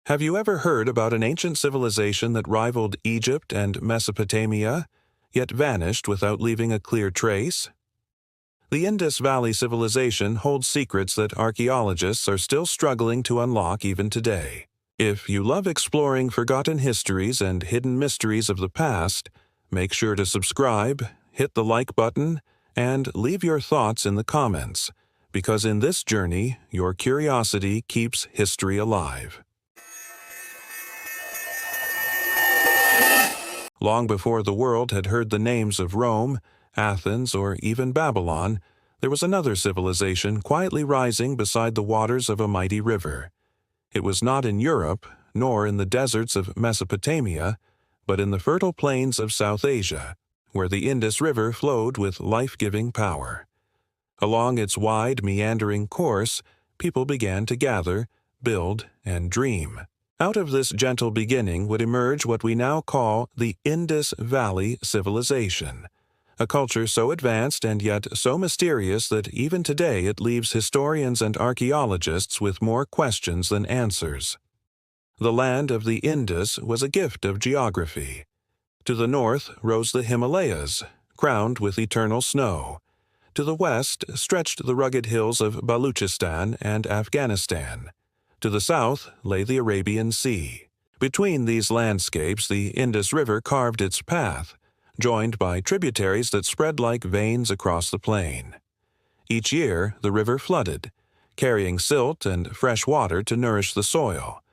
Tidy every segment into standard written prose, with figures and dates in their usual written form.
Have you ever heard about an ancient civilization that rivaled Egypt and Mesopotamia, yet vanished without leaving a clear trace? The Indus Valley Civilization holds secrets that archaeologists are still struggling to unlock even today. If you love exploring forgotten histories and hidden mysteries of the past, make sure to subscribe, hit the like button, and leave your thoughts in the comments, because in this journey, your curiosity keeps history alive. Long before the world had heard the names of Rome, Athens, or even Babylon, there was another civilization quietly rising beside the waters of a mighty river. It was not in Europe, nor in the deserts of Mesopotamia, but in the fertile plains of South Asia, where the Indus River flowed with life-giving power. Along its wide, meandering course, people began to gather, build, and dream. Out of this gentle beginning would emerge what we now call the Indus Valley Civilization, a culture so advanced and yet so mysterious that even today it leaves historians and archaeologists with more questions than answers. The land of the Indus was a gift of geography. To the north rose the Himalayas, crowned with eternal snow. To the west stretched the rugged hills of Baluchistan and Afghanistan. To the south lay the Arabian Sea. Between these landscapes, the Indus River carved its path, joined by tributaries that spread like veins across the plain. Each year, the river flooded, carrying silt and fresh water to nourish the soil.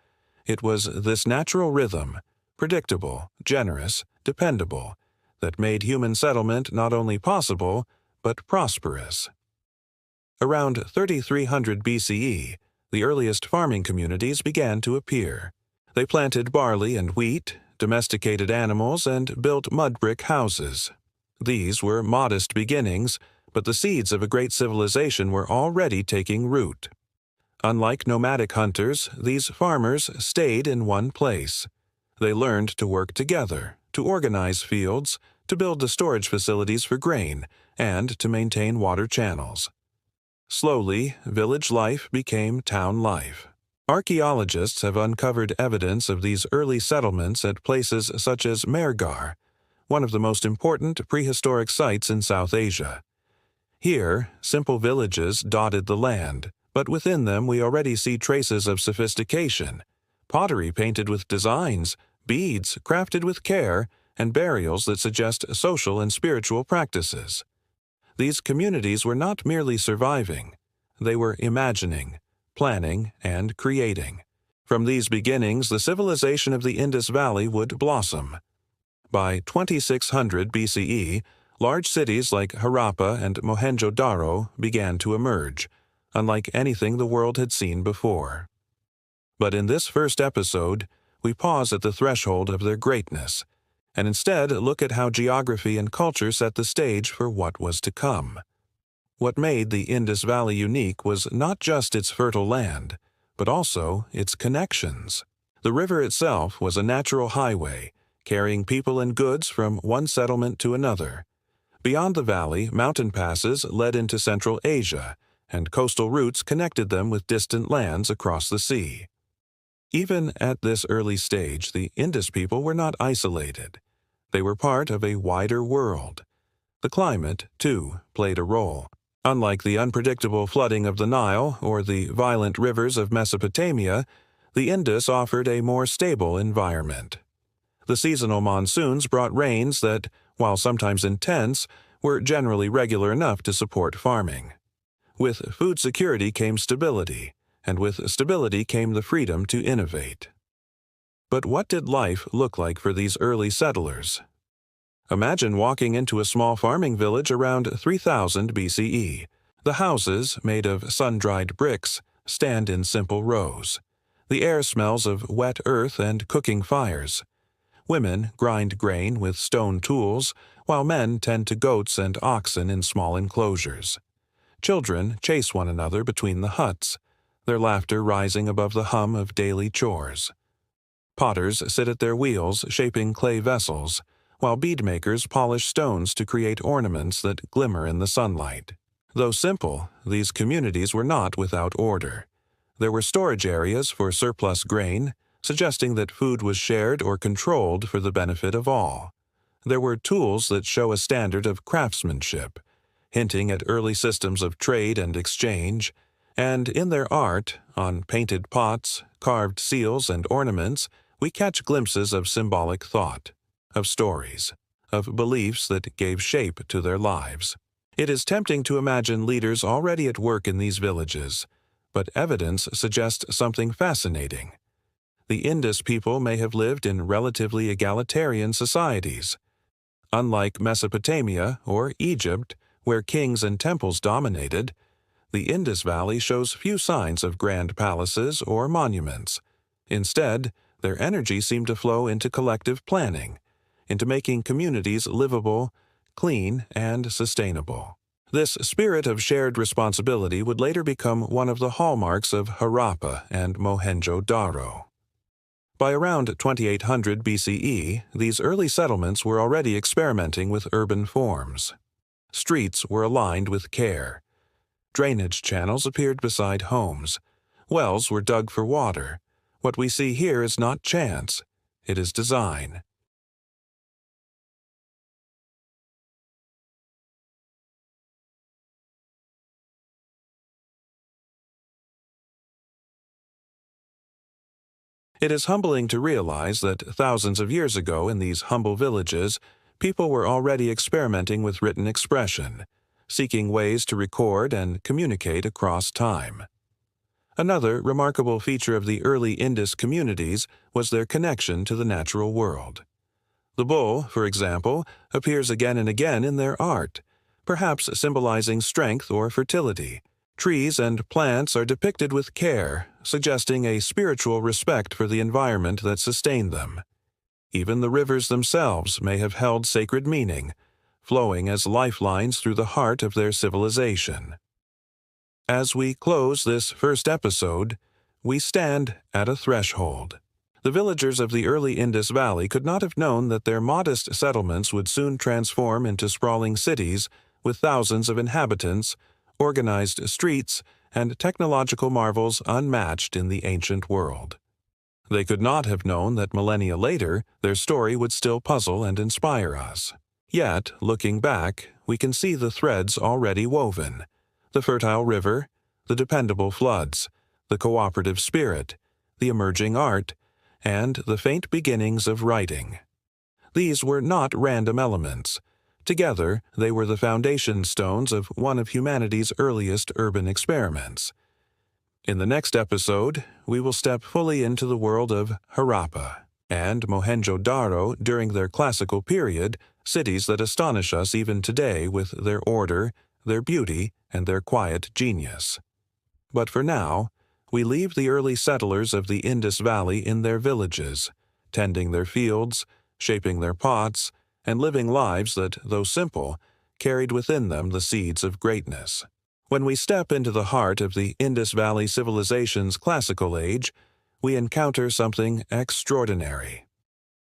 It was this natural rhythm, predictable, generous, dependable, that made human settlement not only possible, but prosperous. Around 3300 BCE, the earliest farming communities began to appear. They planted barley and wheat, domesticated animals, and built mud brick houses. These were modest beginnings, but the seeds of a great civilization were already taking root. Unlike nomadic hunters, these farmers stayed in one place. They learned to work together, to organize fields, to build the storage facilities for grain, and to maintain water channels. Slowly, village life became town life. Archaeologists have uncovered evidence of these early settlements at places such as Mehrgarh, one of the most important prehistoric sites in South Asia. Here, simple villages dotted the land, but within them we already see traces of sophistication, pottery painted with designs, beads crafted with care, and burials that suggest social and spiritual practices. These communities were not merely surviving, they were imagining, planning, and creating. From these beginnings, the civilization of the Indus Valley would blossom. By 2600 BCE, large cities like Harappa and Mohenjo-Daro began to emerge, unlike anything the world had seen before. But in this first episode, we pause at the threshold of their greatness, and instead look at how geography and culture set the stage for what was to come. What made the Indus Valley unique was not just its fertile land, but also its connections. The river itself was a natural highway, carrying people and goods from one settlement to another. Beyond the valley, mountain passes led into Central Asia, and coastal routes connected them with distant lands across the sea. Even at this early stage, the Indus people were not isolated. They were part of a wider world. The climate, too, played a role. Unlike the unpredictable flooding of the Nile or the violent rivers of Mesopotamia, the Indus offered a more stable environment. The seasonal monsoons brought rains that, while sometimes intense, were generally regular enough to support farming. With food security came stability, and with stability came the freedom to innovate. But what did life look like for these early settlers? Imagine walking into a small farming village around 3000 BCE. The houses, made of sun-dried bricks, stand in simple rows. The air smells of wet earth and cooking fires. Women grind grain with stone tools, while men tend to goats and oxen in small enclosures. Children chase one another between the huts, their laughter rising above the hum of daily chores. Potters sit at their wheels shaping clay vessels, while beadmakers polish stones to create ornaments that glimmer in the sunlight. Though simple, these communities were not without order. There were storage areas for surplus grain, suggesting that food was shared or controlled for the benefit of all. There were tools that show a standard of craftsmanship, hinting at early systems of trade and exchange, and in their art, on painted pots, carved seals, and ornaments, we catch glimpses of symbolic thought, of stories, of beliefs that gave shape to their lives. It is tempting to imagine leaders already at work in these villages, but evidence suggests something fascinating. The Indus people may have lived in relatively egalitarian societies. Unlike Mesopotamia or Egypt, where kings and temples dominated, the Indus Valley shows few signs of grand palaces or monuments. Instead, their energy seemed to flow into collective planning, into making communities livable, clean, and sustainable. This spirit of shared responsibility would later become one of the hallmarks of Harappa and Mohenjo-Daro. By around 2800 BCE, these early settlements were already experimenting with urban forms. Streets were aligned with care. Drainage channels appeared beside homes. Wells were dug for water. What we see here is not chance, it is design. It is humbling to realize that thousands of years ago in these humble villages, people were already experimenting with written expression, seeking ways to record and communicate across time. Another remarkable feature of the early Indus communities was their connection to the natural world. The bull, for example, appears again and again in their art, perhaps symbolizing strength or fertility. Trees and plants are depicted with care, suggesting a spiritual respect for the environment that sustained them. Even the rivers themselves may have held sacred meaning, flowing as lifelines through the heart of their civilization. As we close this first episode, we stand at a threshold. The villagers of the early Indus Valley could not have known that their modest settlements would soon transform into sprawling cities with thousands of inhabitants, organized streets, and technological marvels unmatched in the ancient world. They could not have known that millennia later, their story would still puzzle and inspire us. Yet, looking back, we can see the threads already woven: the fertile river, the dependable floods, the cooperative spirit, the emerging art, and the faint beginnings of writing. These were not random elements. Together, they were the foundation stones of one of humanity's earliest urban experiments. In the next episode, we will step fully into the world of Harappa and Mohenjo-Daro during their classical period, cities that astonish us even today with their order, their beauty, and their quiet genius. But for now, we leave the early settlers of the Indus Valley in their villages, tending their fields, shaping their pots, and living lives that, though simple, carried within them the seeds of greatness. When we step into the heart of the Indus Valley Civilization's classical age, we encounter something extraordinary.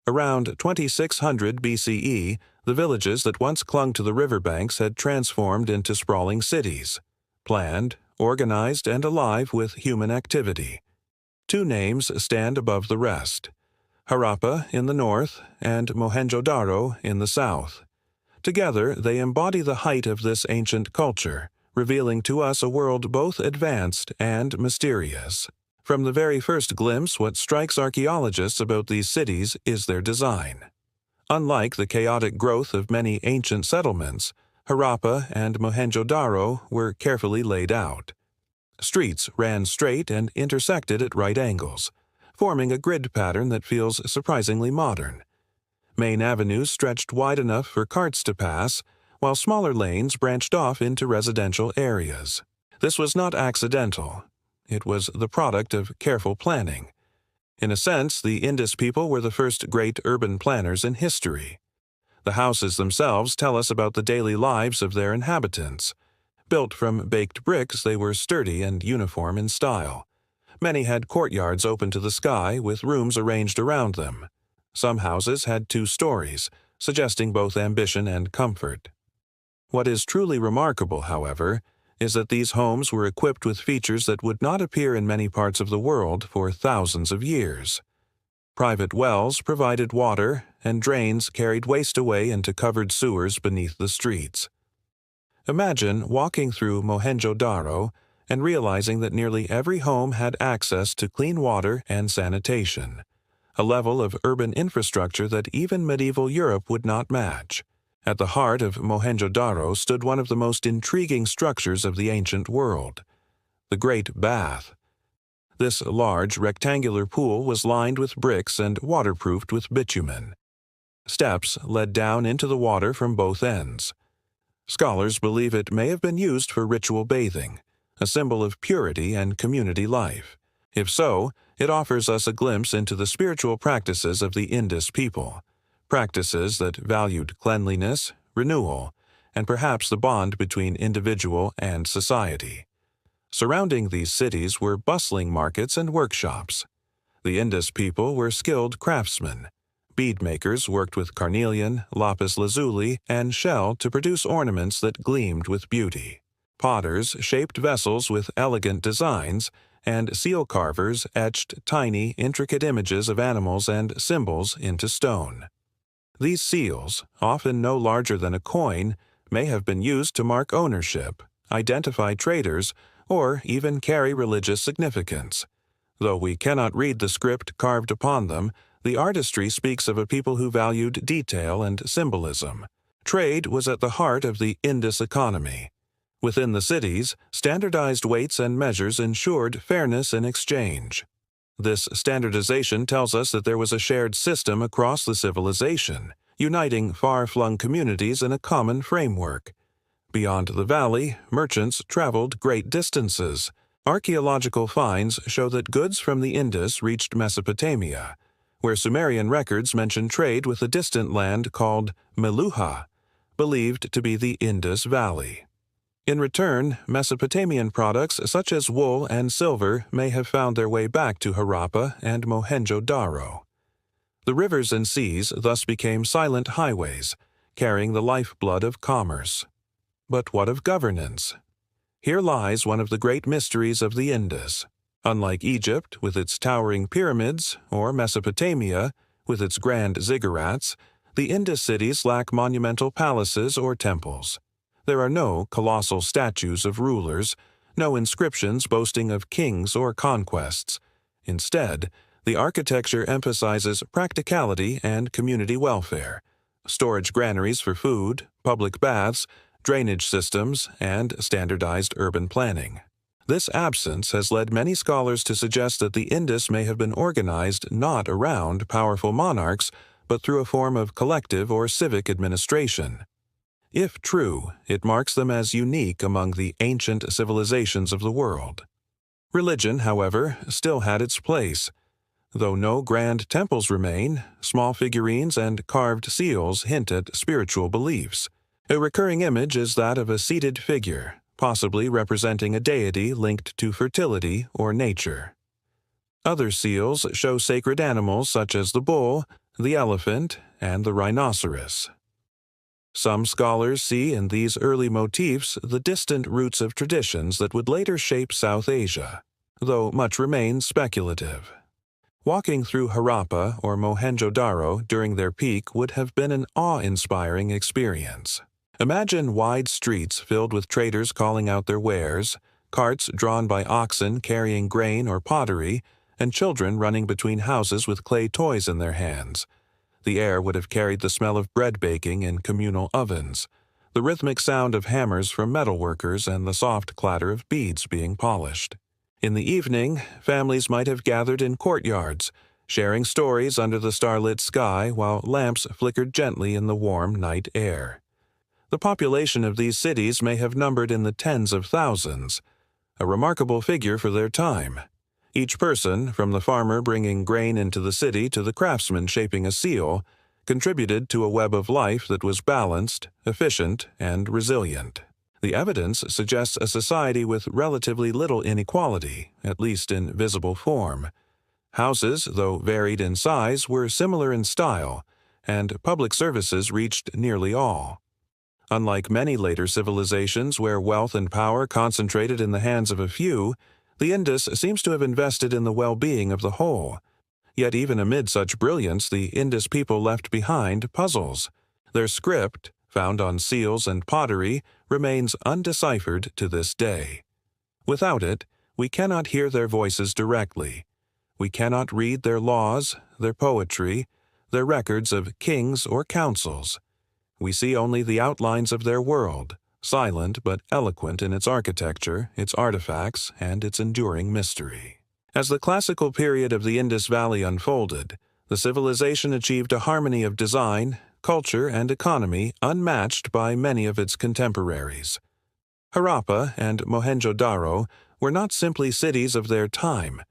Around 2600 BCE, the villages that once clung to the riverbanks had transformed into sprawling cities, planned, organized, and alive with human activity. Two names stand above the rest: Harappa in the north and Mohenjo-Daro in the south. Together, they embody the height of this ancient culture, revealing to us a world both advanced and mysterious. From the very first glimpse, what strikes archaeologists about these cities is their design. Unlike the chaotic growth of many ancient settlements, Harappa and Mohenjo-Daro were carefully laid out. Streets ran straight and intersected at right angles, forming a grid pattern that feels surprisingly modern. Main avenues stretched wide enough for carts to pass, while smaller lanes branched off into residential areas. This was not accidental. It was the product of careful planning. In a sense, the Indus people were the first great urban planners in history. The houses themselves tell us about the daily lives of their inhabitants. Built from baked bricks, they were sturdy and uniform in style. Many had courtyards open to the sky, with rooms arranged around them. Some houses had 2 stories, suggesting both ambition and comfort. What is truly remarkable, however, is that these homes were equipped with features that would not appear in many parts of the world for thousands of years. Private wells provided water, and drains carried waste away into covered sewers beneath the streets. Imagine walking through Mohenjo-Daro and realizing that nearly every home had access to clean water and sanitation, a level of urban infrastructure that even medieval Europe would not match. At the heart of Mohenjo-Daro stood one of the most intriguing structures of the ancient world, the Great Bath. This large rectangular pool was lined with bricks and waterproofed with bitumen. Steps led down into the water from both ends. Scholars believe it may have been used for ritual bathing, a symbol of purity and community life. If so, it offers us a glimpse into the spiritual practices of the Indus people, practices that valued cleanliness, renewal, and perhaps the bond between individual and society. Surrounding these cities were bustling markets and workshops. The Indus people were skilled craftsmen. Bead makers worked with carnelian, lapis lazuli, and shell to produce ornaments that gleamed with beauty. Potters shaped vessels with elegant designs, and seal carvers etched tiny, intricate images of animals and symbols into stone. These seals, often no larger than a coin, may have been used to mark ownership, identify traders, or even carry religious significance. Though we cannot read the script carved upon them, the artistry speaks of a people who valued detail and symbolism. Trade was at the heart of the Indus economy. Within the cities, standardized weights and measures ensured fairness in exchange. This standardization tells us that there was a shared system across the civilization, uniting far-flung communities in a common framework. Beyond the valley, merchants traveled great distances. Archaeological finds show that goods from the Indus reached Mesopotamia, where Sumerian records mention trade with a distant land called Meluha, believed to be the Indus Valley. In return, Mesopotamian products such as wool and silver may have found their way back to Harappa and Mohenjo-Daro. The rivers and seas thus became silent highways, carrying the lifeblood of commerce. But what of governance? Here lies one of the great mysteries of the Indus. Unlike Egypt, with its towering pyramids, or Mesopotamia, with its grand ziggurats, the Indus cities lack monumental palaces or temples. There are no colossal statues of rulers, no inscriptions boasting of kings or conquests. Instead, the architecture emphasizes practicality and community welfare, storage granaries for food, public baths, drainage systems, and standardized urban planning. This absence has led many scholars to suggest that the Indus may have been organized not around powerful monarchs, but through a form of collective or civic administration. If true, it marks them as unique among the ancient civilizations of the world. Religion, however, still had its place. Though no grand temples remain, small figurines and carved seals hint at spiritual beliefs. A recurring image is that of a seated figure, possibly representing a deity linked to fertility or nature. Other seals show sacred animals such as the bull, the elephant, and the rhinoceros. Some scholars see in these early motifs the distant roots of traditions that would later shape South Asia, though much remains speculative. Walking through Harappa or Mohenjo-Daro during their peak would have been an awe-inspiring experience. Imagine wide streets filled with traders calling out their wares, carts drawn by oxen carrying grain or pottery, and children running between houses with clay toys in their hands. The air would have carried the smell of bread baking in communal ovens, the rhythmic sound of hammers from metalworkers, and the soft clatter of beads being polished. In the evening, families might have gathered in courtyards, sharing stories under the starlit sky while lamps flickered gently in the warm night air. The population of these cities may have numbered in the tens of thousands, a remarkable figure for their time. Each person, from the farmer bringing grain into the city to the craftsman shaping a seal, contributed to a web of life that was balanced, efficient, and resilient. The evidence suggests a society with relatively little inequality, at least in visible form. Houses, though varied in size, were similar in style, and public services reached nearly all. Unlike many later civilizations where wealth and power concentrated in the hands of a few, the Indus seems to have invested in the well-being of the whole. Yet even amid such brilliance, the Indus people left behind puzzles. Their script, found on seals and pottery, remains undeciphered to this day. Without it, we cannot hear their voices directly. We cannot read their laws, their poetry, their records of kings or councils. We see only the outlines of their world, silent but eloquent in its architecture, its artifacts, and its enduring mystery. As the classical period of the Indus Valley unfolded, the civilization achieved a harmony of design, culture, and economy unmatched by many of its contemporaries. Harappa and Mohenjo-Daro were not simply cities of their time.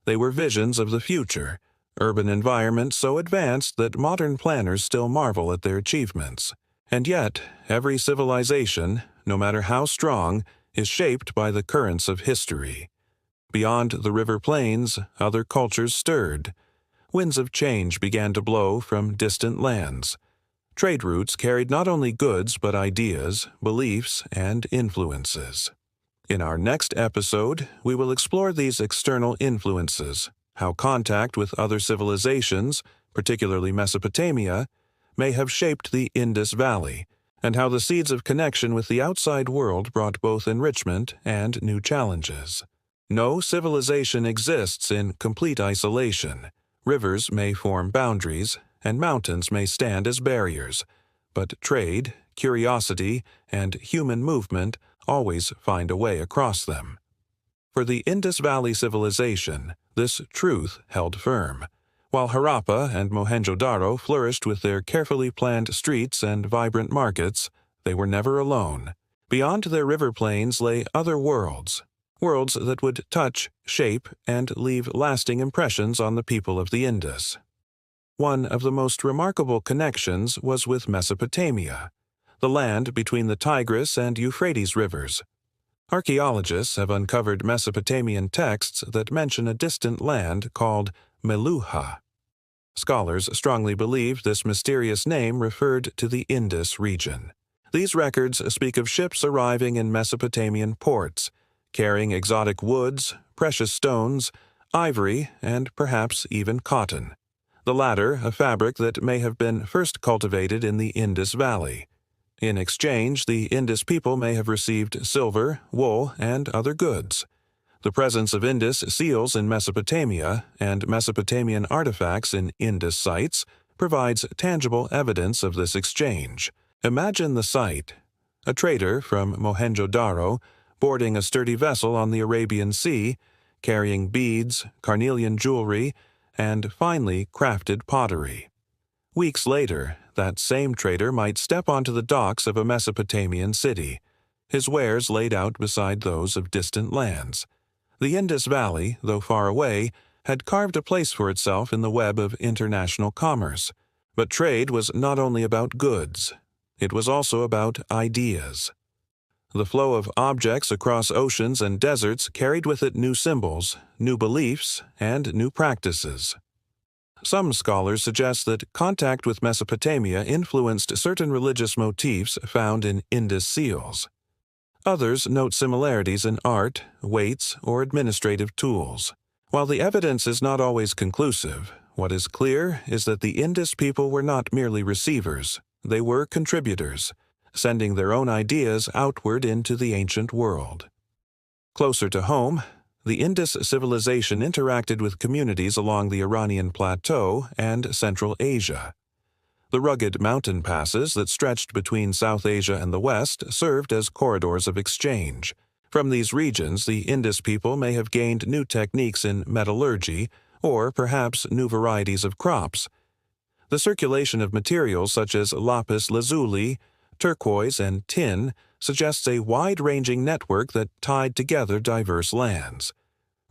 They were visions of the future, urban environments so advanced that modern planners still marvel at their achievements. And yet, every civilization, no matter how strong, is shaped by the currents of history. Beyond the river plains, other cultures stirred. Winds of change began to blow from distant lands. Trade routes carried not only goods but ideas, beliefs, and influences. In our next episode, we will explore these external influences, how contact with other civilizations, particularly Mesopotamia, may have shaped the Indus Valley, and how the seeds of connection with the outside world brought both enrichment and new challenges. No civilization exists in complete isolation. Rivers may form boundaries, and mountains may stand as barriers, but trade, curiosity, and human movement always find a way across them. For the Indus Valley Civilization, this truth held firm. While Harappa and Mohenjo-Daro flourished with their carefully planned streets and vibrant markets, they were never alone. Beyond their river plains lay other worlds, worlds that would touch, shape, and leave lasting impressions on the people of the Indus. One of the most remarkable connections was with Mesopotamia, the land between the Tigris and Euphrates rivers. Archaeologists have uncovered Mesopotamian texts that mention a distant land called Meluha. Scholars strongly believe this mysterious name referred to the Indus region. These records speak of ships arriving in Mesopotamian ports, carrying exotic woods, precious stones, ivory, and perhaps even cotton. The latter a fabric that may have been first cultivated in the Indus Valley. In exchange, the Indus people may have received silver, wool, and other goods. The presence of Indus seals in Mesopotamia and Mesopotamian artifacts in Indus sites provides tangible evidence of this exchange. Imagine the sight: a trader from Mohenjo-Daro boarding a sturdy vessel on the Arabian Sea, carrying beads, carnelian jewelry, and finely crafted pottery. Weeks later, that same trader might step onto the docks of a Mesopotamian city, his wares laid out beside those of distant lands. The Indus Valley, though far away, had carved a place for itself in the web of international commerce. But trade was not only about goods, it was also about ideas. The flow of objects across oceans and deserts carried with it new symbols, new beliefs, and new practices. Some scholars suggest that contact with Mesopotamia influenced certain religious motifs found in Indus seals. Others note similarities in art, weights, or administrative tools. While the evidence is not always conclusive, what is clear is that the Indus people were not merely receivers, they were contributors, sending their own ideas outward into the ancient world. Closer to home, the Indus civilization interacted with communities along the Iranian Plateau and Central Asia. The rugged mountain passes that stretched between South Asia and the West served as corridors of exchange. From these regions, the Indus people may have gained new techniques in metallurgy or perhaps new varieties of crops. The circulation of materials such as lapis lazuli, turquoise, and tin suggests a wide-ranging network that tied together diverse lands.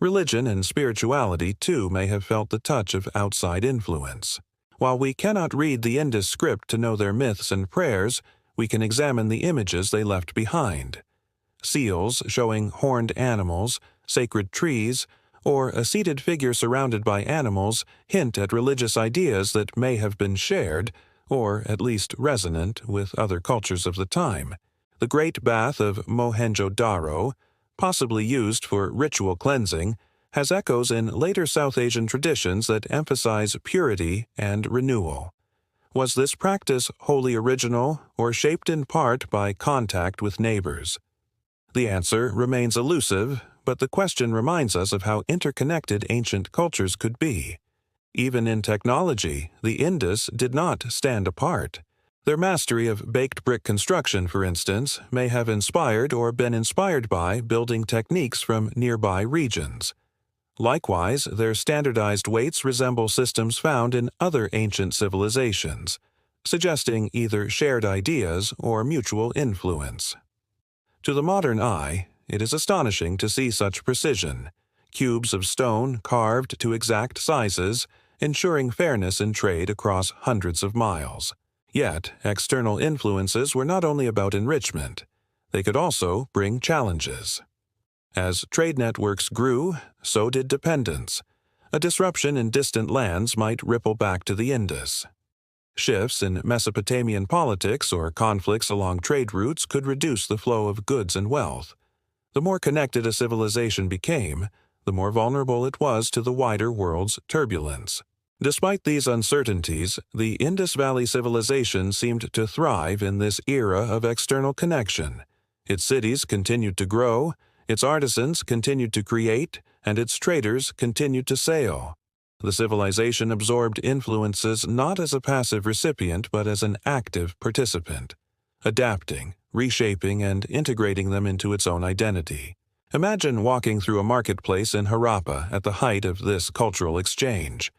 Religion and spirituality, too, may have felt the touch of outside influence. While we cannot read the Indus script to know their myths and prayers, we can examine the images they left behind. Seals showing horned animals, sacred trees, or a seated figure surrounded by animals hint at religious ideas that may have been shared, or at least resonant, with other cultures of the time. The Great Bath of Mohenjo-Daro, possibly used for ritual cleansing, has echoes in later South Asian traditions that emphasize purity and renewal. Was this practice wholly original or shaped in part by contact with neighbors? The answer remains elusive, but the question reminds us of how interconnected ancient cultures could be. Even in technology, the Indus did not stand apart. Their mastery of baked brick construction, for instance, may have inspired or been inspired by building techniques from nearby regions. Likewise, their standardized weights resemble systems found in other ancient civilizations, suggesting either shared ideas or mutual influence. To the modern eye, it is astonishing to see such precision, cubes of stone carved to exact sizes, ensuring fairness in trade across hundreds of miles. Yet, external influences were not only about enrichment, they could also bring challenges. As trade networks grew, so did dependence. A disruption in distant lands might ripple back to the Indus. Shifts in Mesopotamian politics or conflicts along trade routes could reduce the flow of goods and wealth. The more connected a civilization became, the more vulnerable it was to the wider world's turbulence. Despite these uncertainties, the Indus Valley Civilization seemed to thrive in this era of external connection. Its cities continued to grow, its artisans continued to create, and its traders continued to sail. The civilization absorbed influences not as a passive recipient but as an active participant, adapting, reshaping, and integrating them into its own identity. Imagine walking through a marketplace in Harappa at the height of this cultural exchange.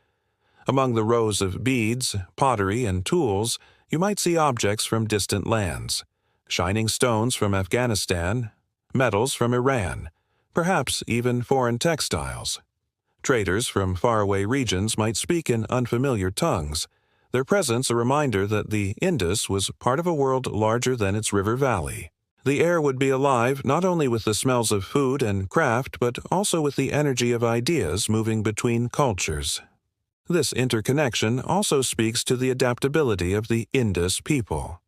Among the rows of beads, pottery, and tools, you might see objects from distant lands, shining stones from Afghanistan, metals from Iran, perhaps even foreign textiles. Traders from faraway regions might speak in unfamiliar tongues, their presence a reminder that the Indus was part of a world larger than its river valley. The air would be alive not only with the smells of food and craft, but also with the energy of ideas moving between cultures. This interconnection also speaks to the adaptability of the Indus people.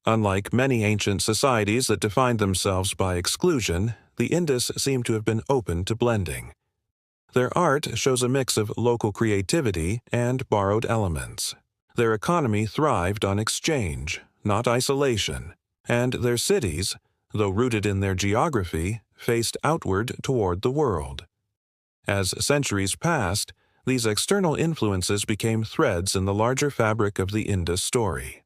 Unlike many ancient societies that defined themselves by exclusion, the Indus seem to have been open to blending. Their art shows a mix of local creativity and borrowed elements. Their economy thrived on exchange, not isolation, and their cities, though rooted in their geography, faced outward toward the world. As centuries passed, these external influences became threads in the larger fabric of the Indus story.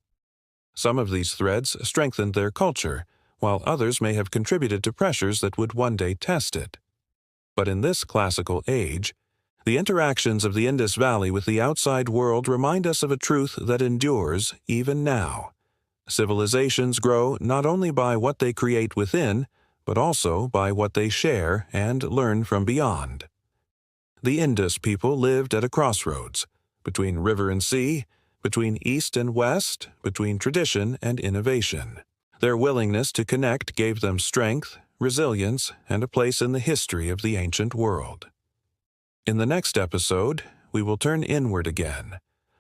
Some of these threads strengthened their culture, while others may have contributed to pressures that would one day test it. But in this classical age, the interactions of the Indus Valley with the outside world remind us of a truth that endures even now. Civilizations grow not only by what they create within, but also by what they share and learn from beyond. The Indus people lived at a crossroads, between river and sea, between East and West, between tradition and innovation. Their willingness to connect gave them strength, resilience, and a place in the history of the ancient world. In the next episode, we will turn inward again,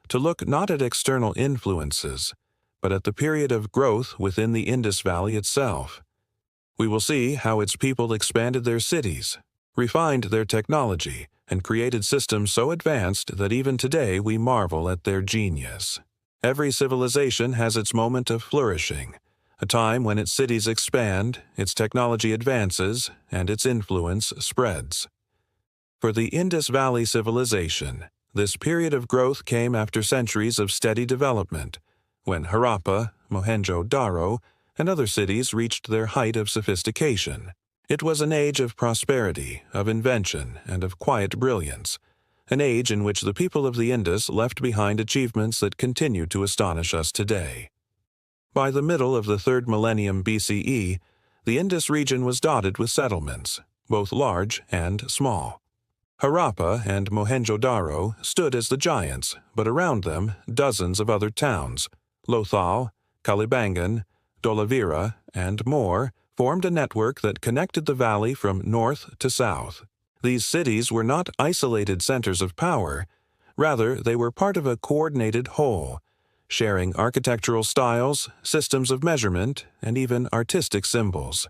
to look not at external influences, but at the period of growth within the Indus Valley itself. We will see how its people expanded their cities, refined their technology, and created systems so advanced that even today we marvel at their genius. Every civilization has its moment of flourishing, a time when its cities expand, its technology advances, and its influence spreads. For the Indus Valley Civilization, this period of growth came after centuries of steady development, when Harappa, Mohenjo-Daro, and other cities reached their height of sophistication. It was an age of prosperity, of invention, and of quiet brilliance, an age in which the people of the Indus left behind achievements that continue to astonish us today. By the middle of the 3rd millennium BCE, the Indus region was dotted with settlements, both large and small. Harappa and Mohenjo-Daro stood as the giants, but around them dozens of other towns, Lothal, Kalibangan, Dholavira, and more, formed a network that connected the valley from north to south. These cities were not isolated centers of power, rather they were part of a coordinated whole, sharing architectural styles, systems of measurement, and even artistic symbols.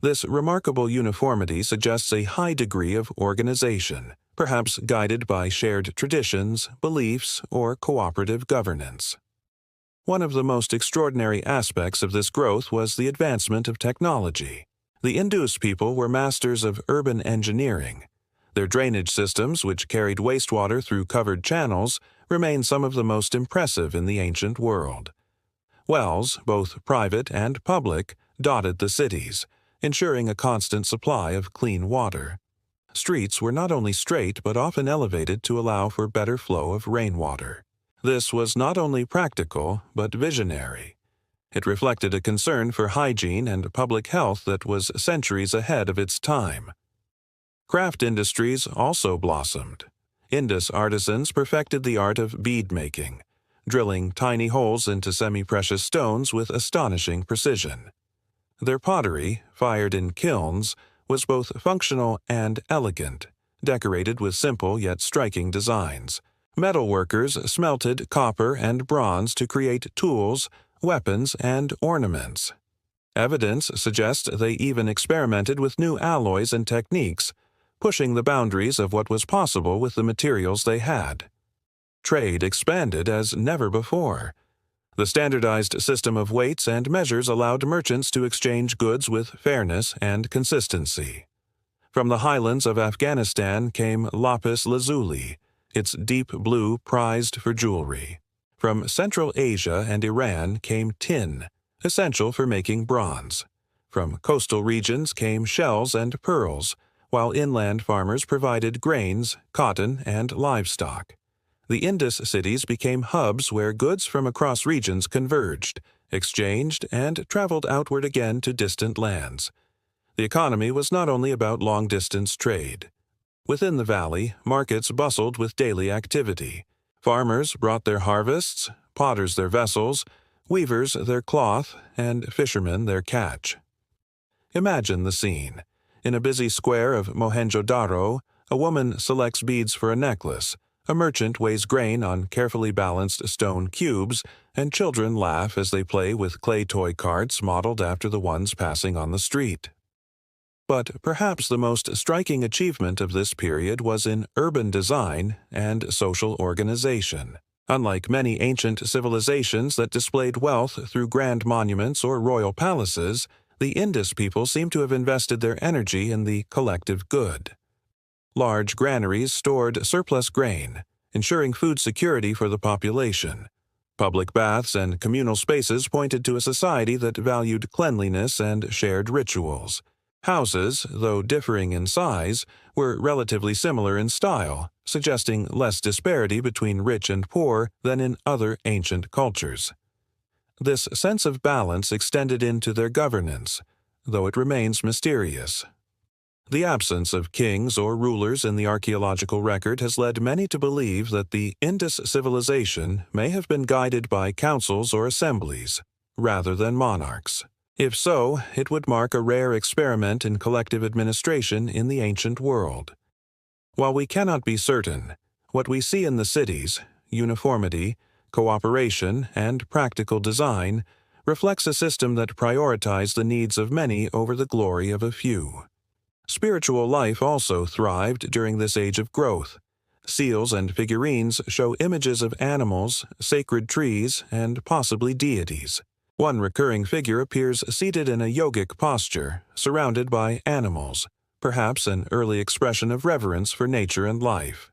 This remarkable uniformity suggests a high degree of organization, perhaps guided by shared traditions, beliefs, or cooperative governance. One of the most extraordinary aspects of this growth was the advancement of technology. The Indus people were masters of urban engineering. Their drainage systems, which carried wastewater through covered channels, remain some of the most impressive in the ancient world. Wells, both private and public, dotted the cities, ensuring a constant supply of clean water. Streets were not only straight but often elevated to allow for better flow of rainwater. This was not only practical but visionary. It reflected a concern for hygiene and public health that was centuries ahead of its time. Craft industries also blossomed. Indus artisans perfected the art of bead making, drilling tiny holes into semi-precious stones with astonishing precision. Their pottery, fired in kilns, was both functional and elegant, decorated with simple yet striking designs. Metalworkers smelted copper and bronze to create tools, weapons, and ornaments. Evidence suggests they even experimented with new alloys and techniques, pushing the boundaries of what was possible with the materials they had. Trade expanded as never before. The standardized system of weights and measures allowed merchants to exchange goods with fairness and consistency. From the highlands of Afghanistan came lapis lazuli, its deep blue prized for jewelry. From Central Asia and Iran came tin, essential for making bronze. From coastal regions came shells and pearls, while inland farmers provided grains, cotton, and livestock. The Indus cities became hubs where goods from across regions converged, exchanged, and traveled outward again to distant lands. The economy was not only about long-distance trade. Within the valley, markets bustled with daily activity. Farmers brought their harvests, potters their vessels, weavers their cloth, and fishermen their catch. Imagine the scene. In a busy square of Mohenjo-Daro, a woman selects beads for a necklace, a merchant weighs grain on carefully balanced stone cubes, and children laugh as they play with clay toy carts modeled after the ones passing on the street. But perhaps the most striking achievement of this period was in urban design and social organization. Unlike many ancient civilizations that displayed wealth through grand monuments or royal palaces, the Indus people seem to have invested their energy in the collective good. Large granaries stored surplus grain, ensuring food security for the population. Public baths and communal spaces pointed to a society that valued cleanliness and shared rituals. Houses, though differing in size, were relatively similar in style, suggesting less disparity between rich and poor than in other ancient cultures. This sense of balance extended into their governance, though it remains mysterious. The absence of kings or rulers in the archaeological record has led many to believe that the Indus civilization may have been guided by councils or assemblies, rather than monarchs. If so, it would mark a rare experiment in collective administration in the ancient world. While we cannot be certain, what we see in the cities, uniformity, cooperation, and practical design, reflects a system that prioritized the needs of many over the glory of a few. Spiritual life also thrived during this age of growth. Seals and figurines show images of animals, sacred trees, and possibly deities. One recurring figure appears seated in a yogic posture, surrounded by animals, perhaps an early expression of reverence for nature and life.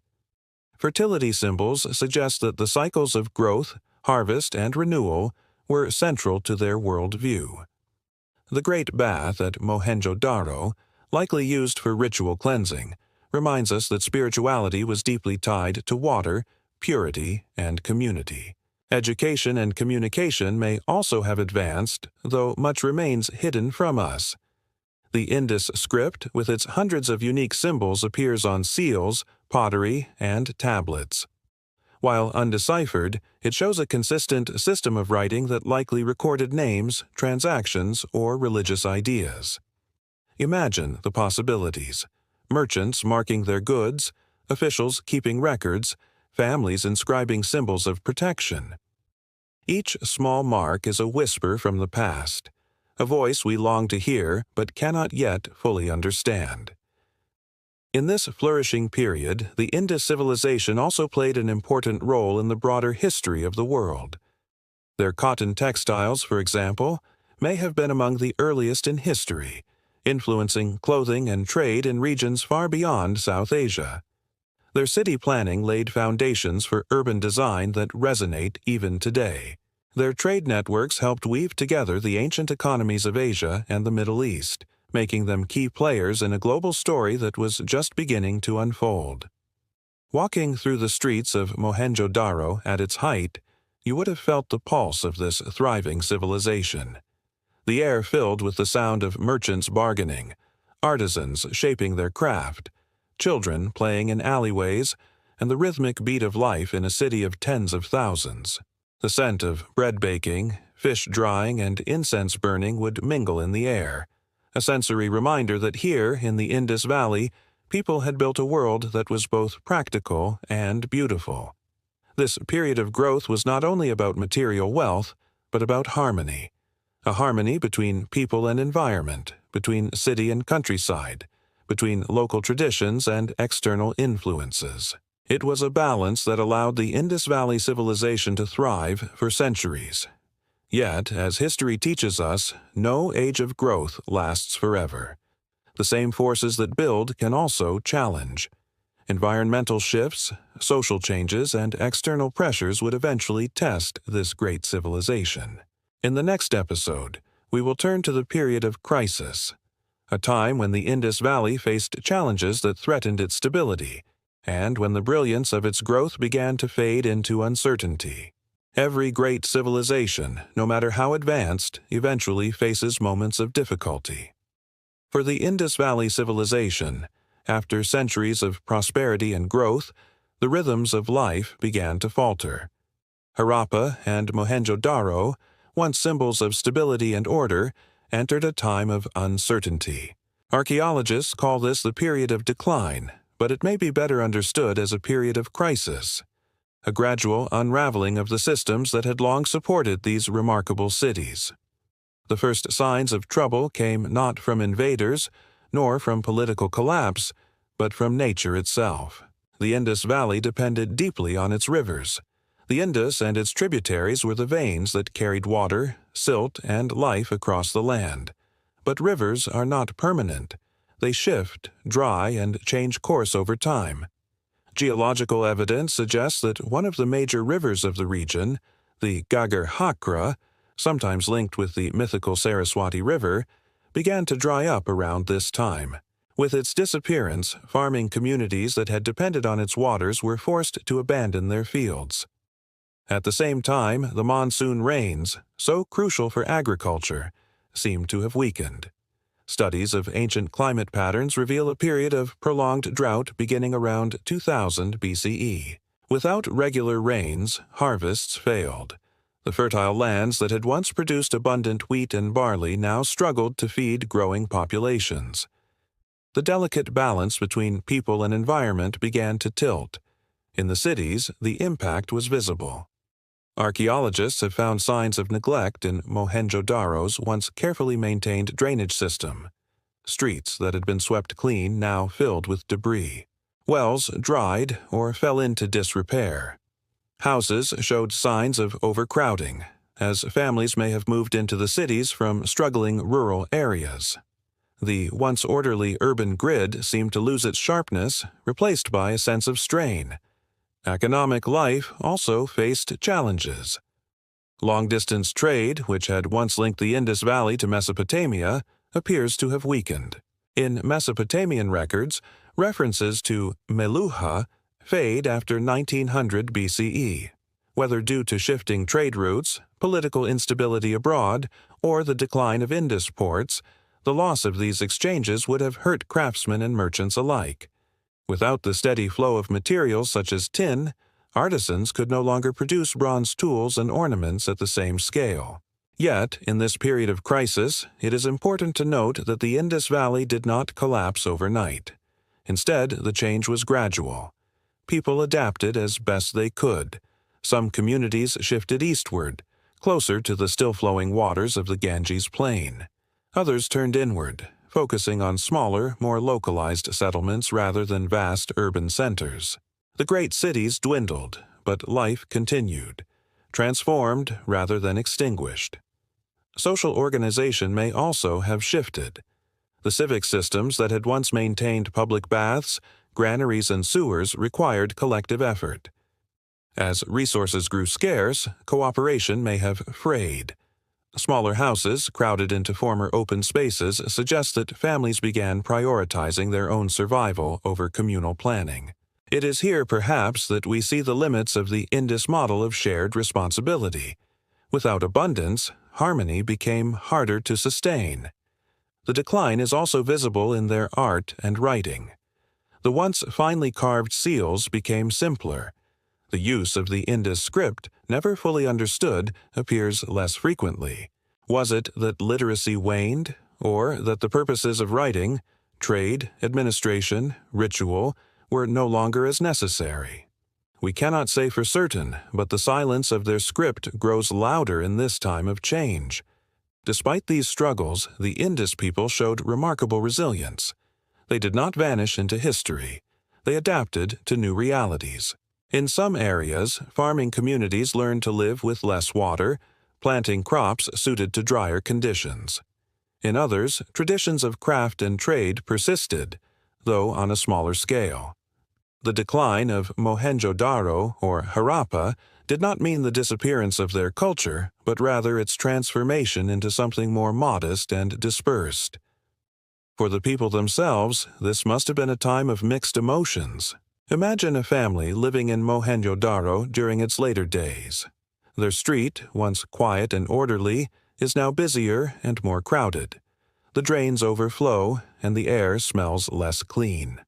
Fertility symbols suggest that the cycles of growth, harvest, and renewal were central to their worldview. The Great Bath at Mohenjo-Daro, likely used for ritual cleansing, reminds us that spirituality was deeply tied to water, purity, and community. Education and communication may also have advanced, though much remains hidden from us. The Indus script, with its hundreds of unique symbols, appears on seals, pottery, and tablets. While undeciphered, it shows a consistent system of writing that likely recorded names, transactions, or religious ideas. Imagine the possibilities: merchants marking their goods, officials keeping records, families inscribing symbols of protection. Each small mark is a whisper from the past, a voice we long to hear but cannot yet fully understand. In this flourishing period, the Indus civilization also played an important role in the broader history of the world. Their cotton textiles, for example, may have been among the earliest in history, influencing clothing and trade in regions far beyond South Asia. Their city planning laid foundations for urban design that resonate even today. Their trade networks helped weave together the ancient economies of Asia and the Middle East, making them key players in a global story that was just beginning to unfold. Walking through the streets of Mohenjo-Daro at its height, you would have felt the pulse of this thriving civilization. The air filled with the sound of merchants bargaining, artisans shaping their craft, children playing in alleyways, and the rhythmic beat of life in a city of tens of thousands. The scent of bread baking, fish drying, and incense burning would mingle in the air, a sensory reminder that here in the Indus Valley, people had built a world that was both practical and beautiful. This period of growth was not only about material wealth, but about harmony. A harmony between people and environment, between city and countryside, between local traditions and external influences. It was a balance that allowed the Indus Valley civilization to thrive for centuries. Yet, as history teaches us, no age of growth lasts forever. The same forces that build can also challenge. Environmental shifts, social changes, and external pressures would eventually test this great civilization. In the next episode, we will turn to the period of crisis, a time when the Indus Valley faced challenges that threatened its stability, and when the brilliance of its growth began to fade into uncertainty. Every great civilization, no matter how advanced, eventually faces moments of difficulty. For the Indus Valley Civilization, after centuries of prosperity and growth, the rhythms of life began to falter. Harappa and Mohenjo-Daro, once symbols of stability and order, entered a time of uncertainty. Archaeologists call this the period of decline, but it may be better understood as a period of crisis, a gradual unraveling of the systems that had long supported these remarkable cities. The first signs of trouble came not from invaders, nor from political collapse, but from nature itself. The Indus Valley depended deeply on its rivers. The Indus and its tributaries were the veins that carried water, silt, and life across the land. But rivers are not permanent. They shift, dry, and change course over time. Geological evidence suggests that one of the major rivers of the region, the Ghaggar Hakra, sometimes linked with the mythical Saraswati River, began to dry up around this time. With its disappearance, farming communities that had depended on its waters were forced to abandon their fields. At the same time, the monsoon rains, so crucial for agriculture, seemed to have weakened. Studies of ancient climate patterns reveal a period of prolonged drought beginning around 2000 BCE. Without regular rains, harvests failed. The fertile lands that had once produced abundant wheat and barley now struggled to feed growing populations. The delicate balance between people and environment began to tilt. In the cities, the impact was visible. Archaeologists have found signs of neglect in Mohenjo-Daro's once carefully maintained drainage system. Streets that had been swept clean now filled with debris. Wells dried or fell into disrepair. Houses showed signs of overcrowding, as families may have moved into the cities from struggling rural areas. The once orderly urban grid seemed to lose its sharpness, replaced by a sense of strain. Economic life also faced challenges. Long-distance trade, which had once linked the Indus Valley to Mesopotamia, appears to have weakened. In Mesopotamian records, references to Meluha fade after 1900 BCE. Whether due to shifting trade routes, political instability abroad, or the decline of Indus ports, the loss of these exchanges would have hurt craftsmen and merchants alike. Without the steady flow of materials such as tin, artisans could no longer produce bronze tools and ornaments at the same scale. Yet, in this period of crisis, it is important to note that the Indus Valley did not collapse overnight. Instead, the change was gradual. People adapted as best they could. Some communities shifted eastward, closer to the still-flowing waters of the Ganges Plain. Others turned inward, focusing on smaller, more localized settlements rather than vast urban centers. The great cities dwindled, but life continued, transformed rather than extinguished. Social organization may also have shifted. The civic systems that had once maintained public baths, granaries, and sewers required collective effort. As resources grew scarce, cooperation may have frayed. Smaller houses, crowded into former open spaces, suggest that families began prioritizing their own survival over communal planning. It is here, perhaps, that we see the limits of the Indus model of shared responsibility. Without abundance, harmony became harder to sustain. The decline is also visible in their art and writing. The once finely carved seals became simpler. The use of the Indus script, never fully understood, appears less frequently. Was it that literacy waned, or that the purposes of writing, trade, administration, ritual, were no longer as necessary? We cannot say for certain, but the silence of their script grows louder in this time of change. Despite these struggles, the Indus people showed remarkable resilience. They did not vanish into history. They adapted to new realities. In some areas, farming communities learned to live with less water, planting crops suited to drier conditions. In others, traditions of craft and trade persisted, though on a smaller scale. The decline of Mohenjo-Daro, or Harappa, did not mean the disappearance of their culture, but rather its transformation into something more modest and dispersed. For the people themselves, this must have been a time of mixed emotions. Imagine a family living in Mohenjo-Daro during its later days. Their street, once quiet and orderly, is now busier and more crowded. The drains overflow, and the air smells less clean.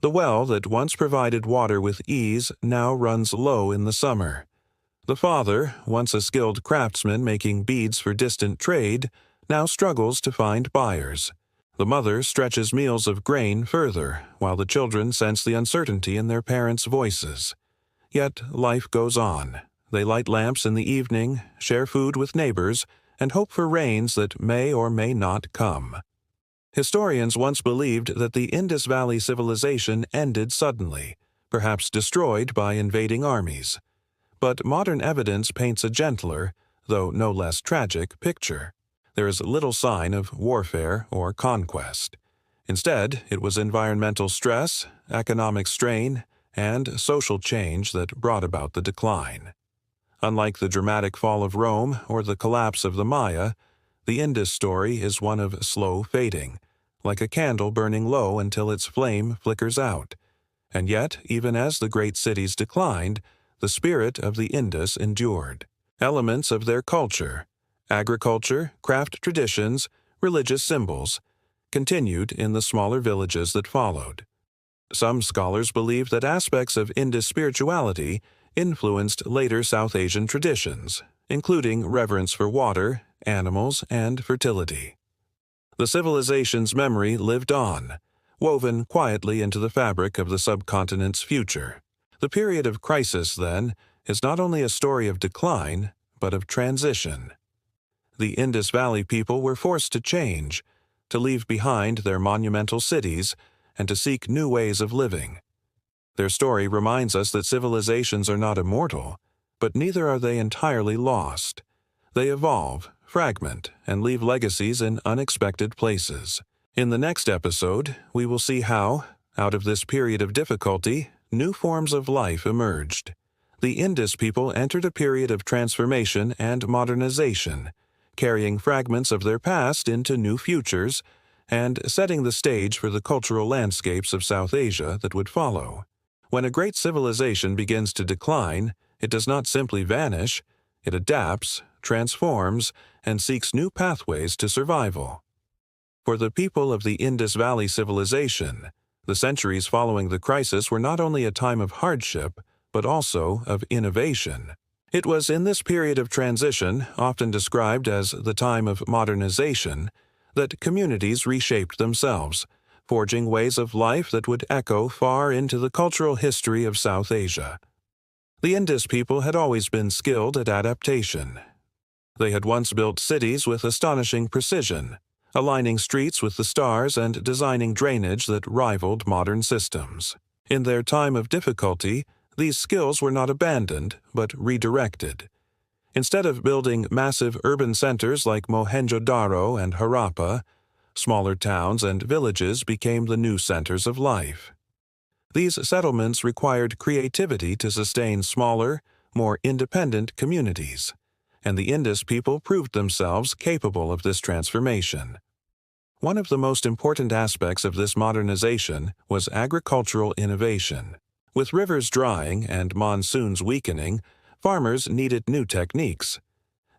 The well that once provided water with ease now runs low in the summer. The father, once a skilled craftsman making beads for distant trade, now struggles to find buyers. The mother stretches meals of grain further, while the children sense the uncertainty in their parents' voices. Yet life goes on. They light lamps in the evening, share food with neighbors, and hope for rains that may or may not come. Historians once believed that the Indus Valley Civilization ended suddenly, perhaps destroyed by invading armies. But modern evidence paints a gentler, though no less tragic, picture. There is little sign of warfare or conquest. Instead, it was environmental stress, economic strain, and social change that brought about the decline. Unlike the dramatic fall of Rome or the collapse of the Maya, the Indus story is one of slow fading, like a candle burning low until its flame flickers out. And yet, even as the great cities declined, the spirit of the Indus endured. Elements of their culture, agriculture, craft traditions, religious symbols, continued in the smaller villages that followed. Some scholars believe that aspects of Indus spirituality influenced later South Asian traditions, including reverence for water, animals, and fertility. The civilization's memory lived on, woven quietly into the fabric of the subcontinent's future. The period of crisis, then, is not only a story of decline, but of transition. The Indus Valley people were forced to change, to leave behind their monumental cities, and to seek new ways of living. Their story reminds us that civilizations are not immortal, but neither are they entirely lost. They evolve, fragment, and leave legacies in unexpected places. In the next episode, we will see how, out of this period of difficulty, new forms of life emerged. The Indus people entered a period of transformation and modernization, carrying fragments of their past into new futures, and setting the stage for the cultural landscapes of South Asia that would follow. When a great civilization begins to decline, it does not simply vanish, it adapts, transforms, and seeks new pathways to survival. For the people of the Indus Valley Civilization, the centuries following the crisis were not only a time of hardship, but also of innovation. It was in this period of transition, often described as the time of modernization, that communities reshaped themselves, forging ways of life that would echo far into the cultural history of South Asia. The Indus people had always been skilled at adaptation. They had once built cities with astonishing precision, aligning streets with the stars and designing drainage that rivaled modern systems. In their time of difficulty, these skills were not abandoned, but redirected. Instead of building massive urban centers like Mohenjo-Daro and Harappa, smaller towns and villages became the new centers of life. These settlements required creativity to sustain smaller, more independent communities, and the Indus people proved themselves capable of this transformation. One of the most important aspects of this modernization was agricultural innovation. With rivers drying and monsoons weakening, farmers needed new techniques.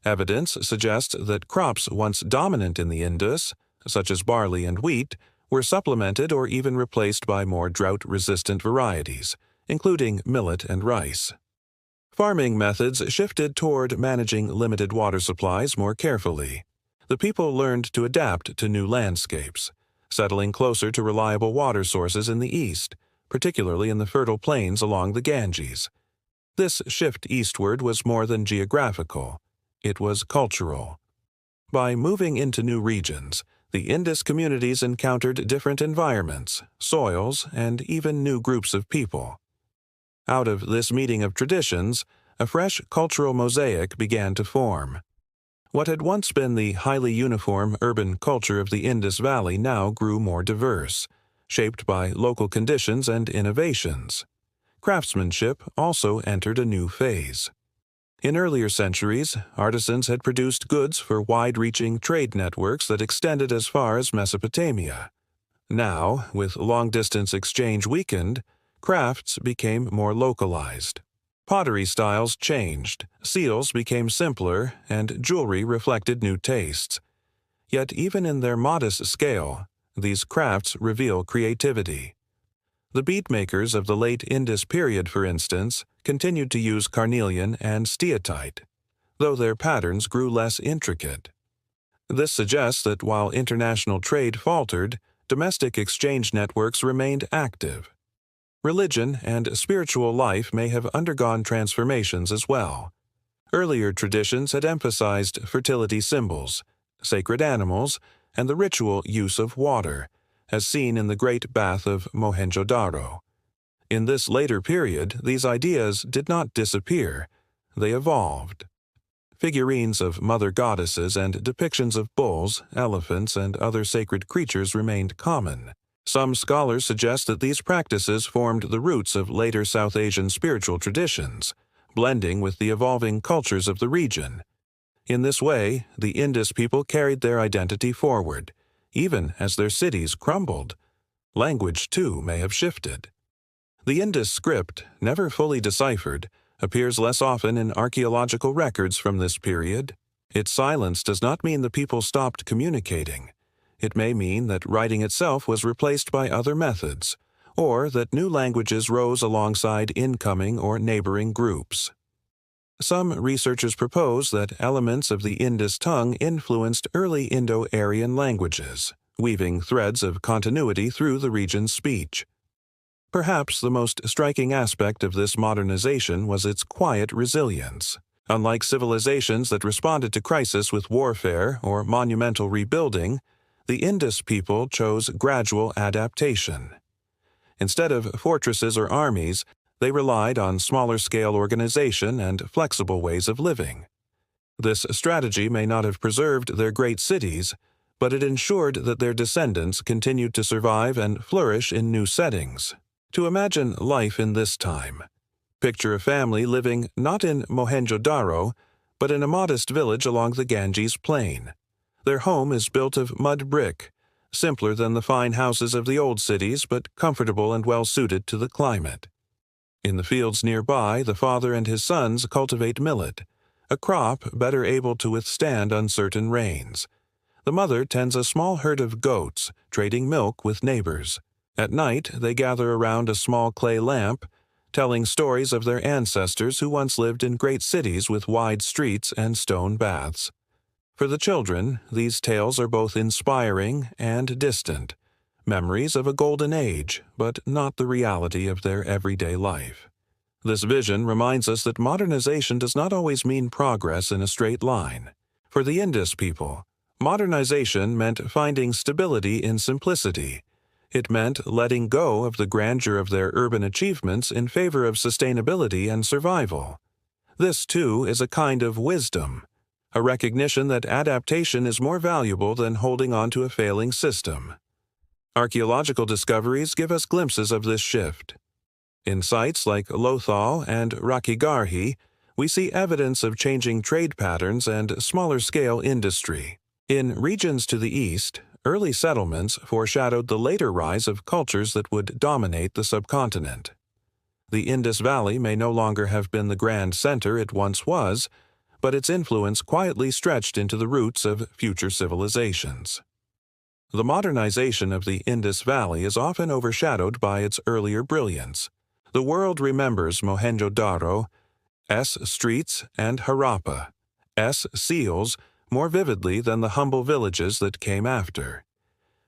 Evidence suggests that crops once dominant in the Indus, such as barley and wheat, were supplemented or even replaced by more drought-resistant varieties, including millet and rice. Farming methods shifted toward managing limited water supplies more carefully. The people learned to adapt to new landscapes, settling closer to reliable water sources in the east, particularly in the fertile plains along the Ganges. This shift eastward was more than geographical. It was cultural. By moving into new regions, the Indus communities encountered different environments, soils, and even new groups of people. Out of this meeting of traditions, a fresh cultural mosaic began to form. What had once been the highly uniform urban culture of the Indus Valley now grew more diverse, shaped by local conditions and innovations. Craftsmanship also entered a new phase. In earlier centuries, artisans had produced goods for wide-reaching trade networks that extended as far as Mesopotamia. Now, with long-distance exchange weakened, crafts became more localized. Pottery styles changed, seals became simpler, and jewelry reflected new tastes. Yet even in their modest scale, these crafts reveal creativity. The beadmakers of the late Indus period, for instance, continued to use carnelian and steatite, though their patterns grew less intricate. This suggests that while international trade faltered, domestic exchange networks remained active. Religion and spiritual life may have undergone transformations as well. Earlier traditions had emphasized fertility symbols, sacred animals, and the ritual use of water, as seen in the Great Bath of Mohenjo-Daro. In this later period, these ideas did not disappear, they evolved. Figurines of mother goddesses and depictions of bulls, elephants, and other sacred creatures remained common. Some scholars suggest that these practices formed the roots of later South Asian spiritual traditions, blending with the evolving cultures of the region. In this way, the Indus people carried their identity forward, even as their cities crumbled. Language, too, may have shifted. The Indus script, never fully deciphered, appears less often in archaeological records from this period. Its silence does not mean the people stopped communicating. It may mean that writing itself was replaced by other methods, or that new languages rose alongside incoming or neighboring groups. Some researchers propose that elements of the Indus tongue influenced early Indo-Aryan languages, weaving threads of continuity through the region's speech. Perhaps the most striking aspect of this modernization was its quiet resilience. Unlike civilizations that responded to crisis with warfare or monumental rebuilding, the Indus people chose gradual adaptation. Instead of fortresses or armies, they relied on smaller-scale organization and flexible ways of living. This strategy may not have preserved their great cities, but it ensured that their descendants continued to survive and flourish in new settings. To imagine life in this time, picture a family living not in Mohenjo-Daro, but in a modest village along the Ganges plain. Their home is built of mud brick, simpler than the fine houses of the old cities, but comfortable and well-suited to the climate. In the fields nearby, the father and his sons cultivate millet, a crop better able to withstand uncertain rains. The mother tends a small herd of goats, trading milk with neighbors. At night, they gather around a small clay lamp, telling stories of their ancestors who once lived in great cities with wide streets and stone baths. For the children, these tales are both inspiring and distant, memories of a golden age, but not the reality of their everyday life. This vision reminds us that modernization does not always mean progress in a straight line. For the Indus people, modernization meant finding stability in simplicity. It meant letting go of the grandeur of their urban achievements in favor of sustainability and survival. This, too, is a kind of wisdom, a recognition that adaptation is more valuable than holding on to a failing system. Archaeological discoveries give us glimpses of this shift. In sites like Lothal and Rakhigarhi, we see evidence of changing trade patterns and smaller-scale industry. In regions to the east, early settlements foreshadowed the later rise of cultures that would dominate the subcontinent. The Indus Valley may no longer have been the grand center it once was, but its influence quietly stretched into the roots of future civilizations. The modernization of the Indus Valley is often overshadowed by its earlier brilliance. The world remembers Mohenjo-Daro, streets, and Harappa, seals, more vividly than the humble villages that came after.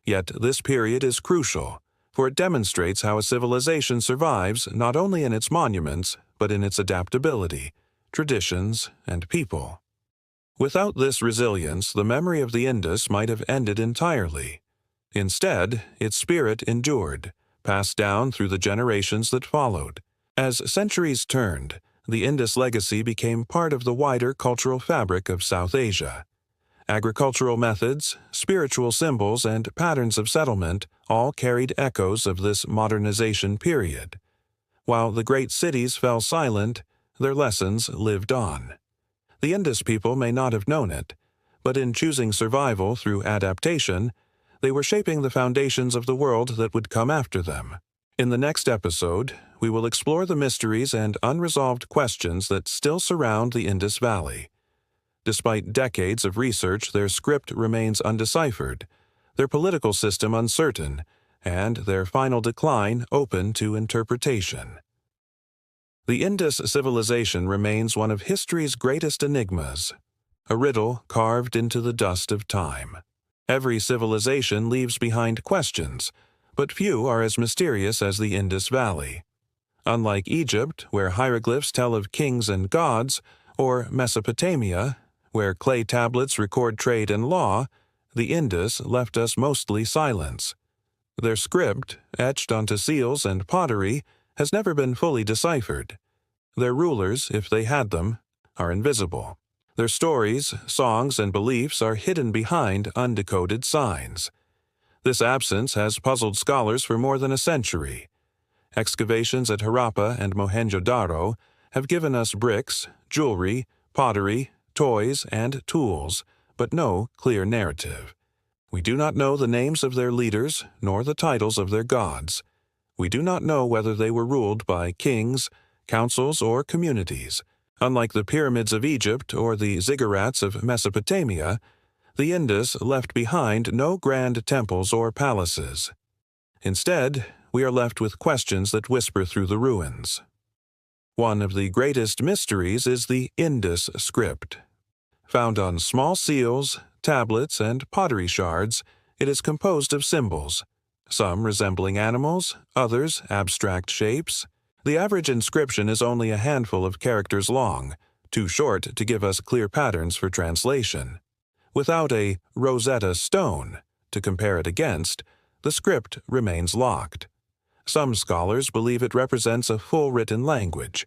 Yet this period is crucial, for it demonstrates how a civilization survives not only in its monuments, but in its adaptability, traditions, and people. Without this resilience, the memory of the Indus might have ended entirely. Instead, its spirit endured, passed down through the generations that followed. As centuries turned, the Indus legacy became part of the wider cultural fabric of South Asia. Agricultural methods, spiritual symbols, and patterns of settlement all carried echoes of this modernization period. While the great cities fell silent, their lessons lived on. The Indus people may not have known it, but in choosing survival through adaptation, they were shaping the foundations of the world that would come after them. In the next episode, we will explore the mysteries and unresolved questions that still surround the Indus Valley. Despite decades of research, their script remains undeciphered, their political system uncertain, and their final decline open to interpretation. The Indus civilization remains one of history's greatest enigmas, a riddle carved into the dust of time. Every civilization leaves behind questions, but few are as mysterious as the Indus Valley. Unlike Egypt, where hieroglyphs tell of kings and gods, or Mesopotamia, where clay tablets record trade and law, the Indus left us mostly silence. Their script, etched onto seals and pottery, has never been fully deciphered. Their rulers, if they had them, are invisible. Their stories, songs, and beliefs are hidden behind undecoded signs. This absence has puzzled scholars for more than a century. Excavations at Harappa and Mohenjo-Daro have given us bricks, jewelry, pottery, toys, and tools, but no clear narrative. We do not know the names of their leaders, nor the titles of their gods. We do not know whether they were ruled by kings, councils, or communities. Unlike the pyramids of Egypt or the ziggurats of Mesopotamia, the Indus left behind no grand temples or palaces. Instead, we are left with questions that whisper through the ruins. One of the greatest mysteries is the Indus script. Found on small seals, tablets, and pottery shards, it is composed of symbols, some resembling animals, others abstract shapes. The average inscription is only a handful of characters long, too short to give us clear patterns for translation. Without a Rosetta Stone to compare it against, the script remains locked. Some scholars believe it represents a full written language.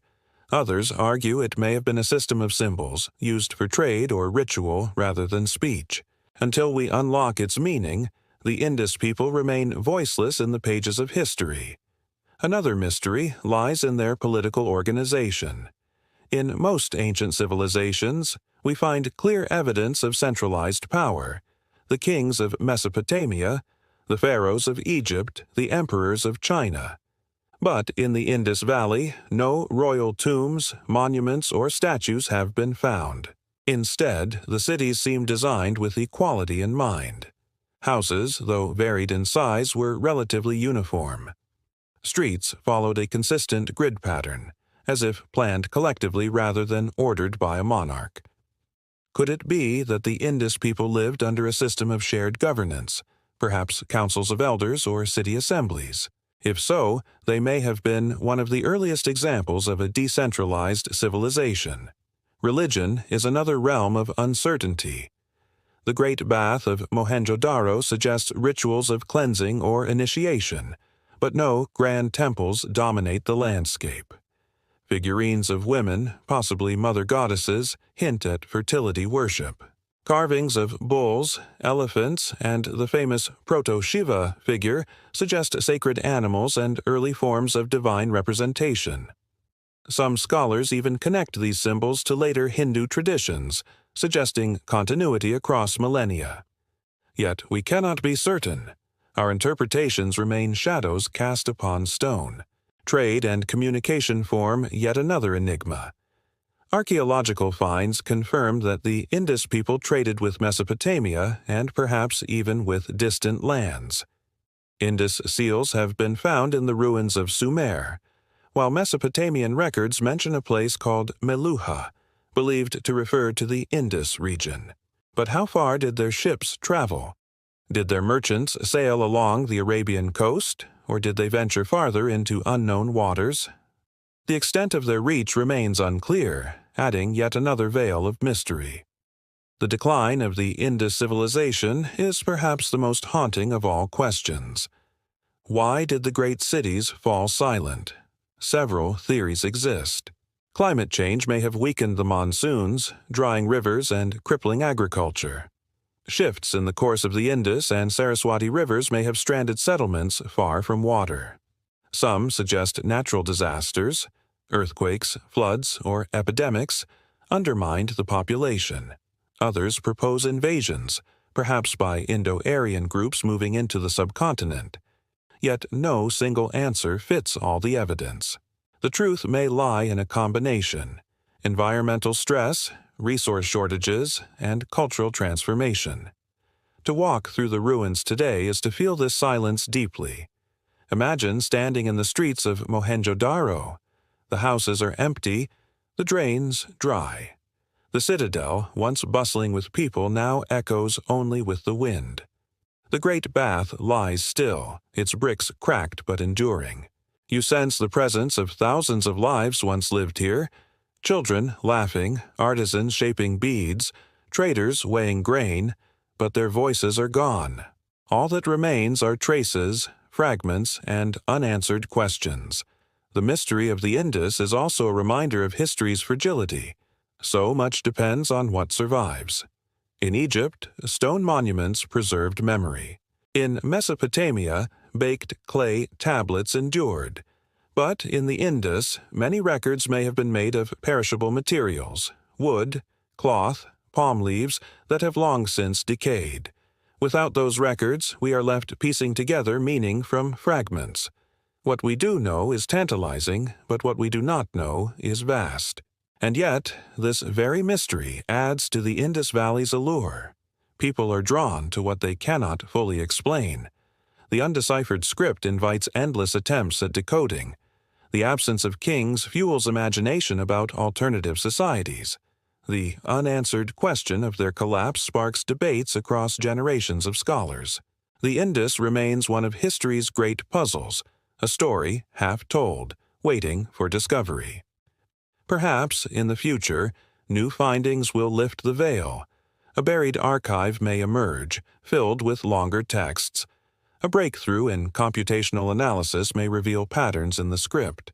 Others argue it may have been a system of symbols used for trade or ritual rather than speech. Until we unlock its meaning, the Indus people remain voiceless in the pages of history. Another mystery lies in their political organization. In most ancient civilizations, we find clear evidence of centralized power. The kings of Mesopotamia, the pharaohs of Egypt, the emperors of China. But in the Indus Valley, no royal tombs, monuments, or statues have been found. Instead, the cities seem designed with equality in mind. Houses, though varied in size, were relatively uniform. Streets followed a consistent grid pattern, as if planned collectively rather than ordered by a monarch. Could it be that the Indus people lived under a system of shared governance, perhaps councils of elders or city assemblies? If so, they may have been one of the earliest examples of a decentralized civilization. Religion is another realm of uncertainty. The Great Bath of Mohenjo-Daro suggests rituals of cleansing or initiation, but no grand temples dominate the landscape. Figurines of women, possibly mother goddesses, hint at fertility worship. Carvings of bulls, elephants, and the famous Proto-Shiva figure suggest sacred animals and early forms of divine representation. Some scholars even connect these symbols to later Hindu traditions, suggesting continuity across millennia. Yet we cannot be certain. Our interpretations remain shadows cast upon stone. Trade and communication form yet another enigma. Archaeological finds confirm that the Indus people traded with Mesopotamia and perhaps even with distant lands. Indus seals have been found in the ruins of Sumer, while Mesopotamian records mention a place called Meluha, believed to refer to the Indus region. But how far did their ships travel? Did their merchants sail along the Arabian coast, or did they venture farther into unknown waters? The extent of their reach remains unclear, adding yet another veil of mystery. The decline of the Indus civilization is perhaps the most haunting of all questions. Why did the great cities fall silent? Several theories exist. Climate change may have weakened the monsoons, drying rivers and crippling agriculture. Shifts in the course of the Indus and Saraswati rivers may have stranded settlements far from water. Some suggest natural disasters, earthquakes, floods, or epidemics, undermined the population. Others propose invasions, perhaps by Indo-Aryan groups moving into the subcontinent. Yet no single answer fits all the evidence. The truth may lie in a combination: environmental stress, resource shortages, and cultural transformation. To walk through the ruins today is to feel this silence deeply. Imagine standing in the streets of Mohenjo-Daro. The houses are empty, the drains dry. The citadel, once bustling with people, now echoes only with the wind. The Great Bath lies still, its bricks cracked but enduring. You sense the presence of thousands of lives once lived here: children laughing, artisans shaping beads, traders weighing grain, but their voices are gone. All that remains are traces, fragments, and unanswered questions. The mystery of the Indus is also a reminder of history's fragility. So much depends on what survives. In Egypt, stone monuments preserved memory. In Mesopotamia, baked clay tablets endured. But in the Indus, many records may have been made of perishable materials: wood, cloth, palm leaves that have long since decayed. Without those records, we are left piecing together meaning from fragments. What we do know is tantalizing, but what we do not know is vast. And yet, this very mystery adds to the Indus Valley's allure. People are drawn to what they cannot fully explain. The undeciphered script invites endless attempts at decoding. The absence of kings fuels imagination about alternative societies. The unanswered question of their collapse sparks debates across generations of scholars. The Indus remains one of history's great puzzles, a story half told, waiting for discovery. Perhaps, in the future, new findings will lift the veil. A buried archive may emerge, filled with longer texts. A breakthrough in computational analysis may reveal patterns in the script.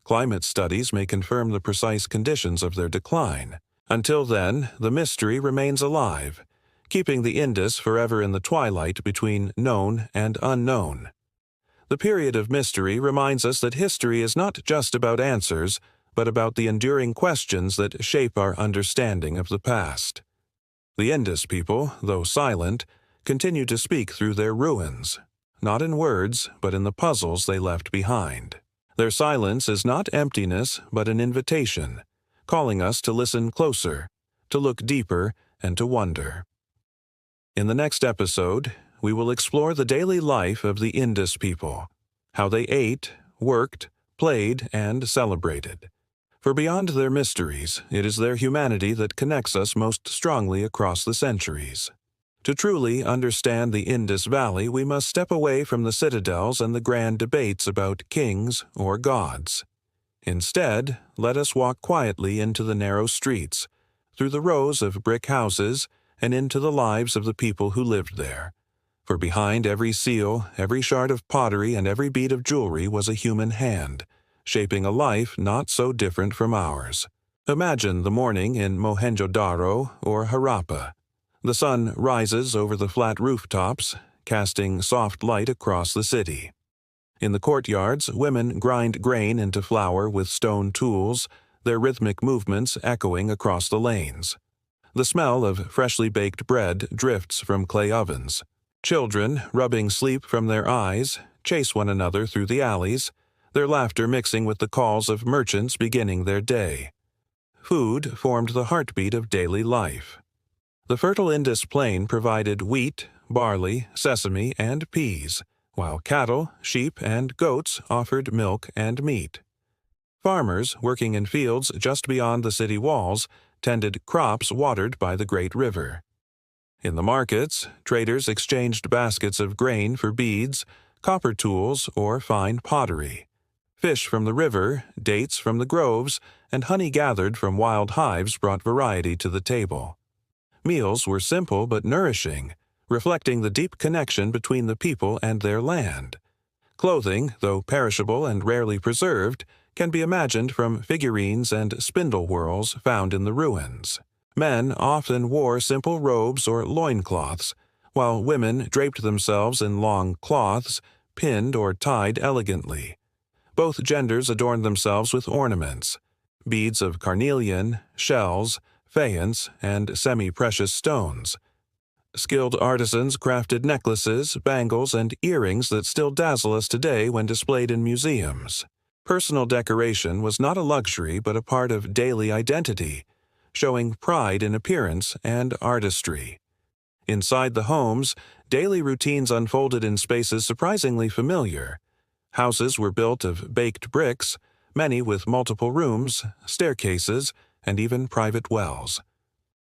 Climate studies may confirm the precise conditions of their decline. Until then, the mystery remains alive, keeping the Indus forever in the twilight between known and unknown. The period of mystery reminds us that history is not just about answers, but about the enduring questions that shape our understanding of the past. The Indus people, though silent, continue to speak through their ruins, not in words, but in the puzzles they left behind. Their silence is not emptiness, but an invitation, calling us to listen closer, to look deeper, and to wonder. In the next episode, we will explore the daily life of the Indus people, how they ate, worked, played, and celebrated. For beyond their mysteries, it is their humanity that connects us most strongly across the centuries. To truly understand the Indus Valley, we must step away from the citadels and the grand debates about kings or gods. Instead, let us walk quietly into the narrow streets, through the rows of brick houses, and into the lives of the people who lived there. For behind every seal, every shard of pottery, and every bead of jewelry was a human hand, shaping a life not so different from ours. Imagine the morning in Mohenjo-Daro or Harappa. The sun rises over the flat rooftops, casting soft light across the city. In the courtyards, women grind grain into flour with stone tools, their rhythmic movements echoing across the lanes. The smell of freshly baked bread drifts from clay ovens. Children, rubbing sleep from their eyes, chase one another through the alleys, their laughter mixing with the calls of merchants beginning their day. Food formed the heartbeat of daily life. The fertile Indus plain provided wheat, barley, sesame, and peas, while cattle, sheep, and goats offered milk and meat. Farmers, working in fields just beyond the city walls, tended crops watered by the great river. In the markets, traders exchanged baskets of grain for beads, copper tools, or fine pottery. Fish from the river, dates from the groves, and honey gathered from wild hives brought variety to the table. Meals were simple but nourishing, reflecting the deep connection between the people and their land. Clothing, though perishable and rarely preserved, can be imagined from figurines and spindle whorls found in the ruins. Men often wore simple robes or loincloths, while women draped themselves in long cloths, pinned or tied elegantly. Both genders adorned themselves with ornaments, beads of carnelian, shells, faience, and semi-precious stones. Skilled artisans crafted necklaces, bangles, and earrings that still dazzle us today when displayed in museums. Personal decoration was not a luxury but a part of daily identity, showing pride in appearance and artistry. Inside the homes, daily routines unfolded in spaces surprisingly familiar. Houses were built of baked bricks, many with multiple rooms, staircases, and even private wells.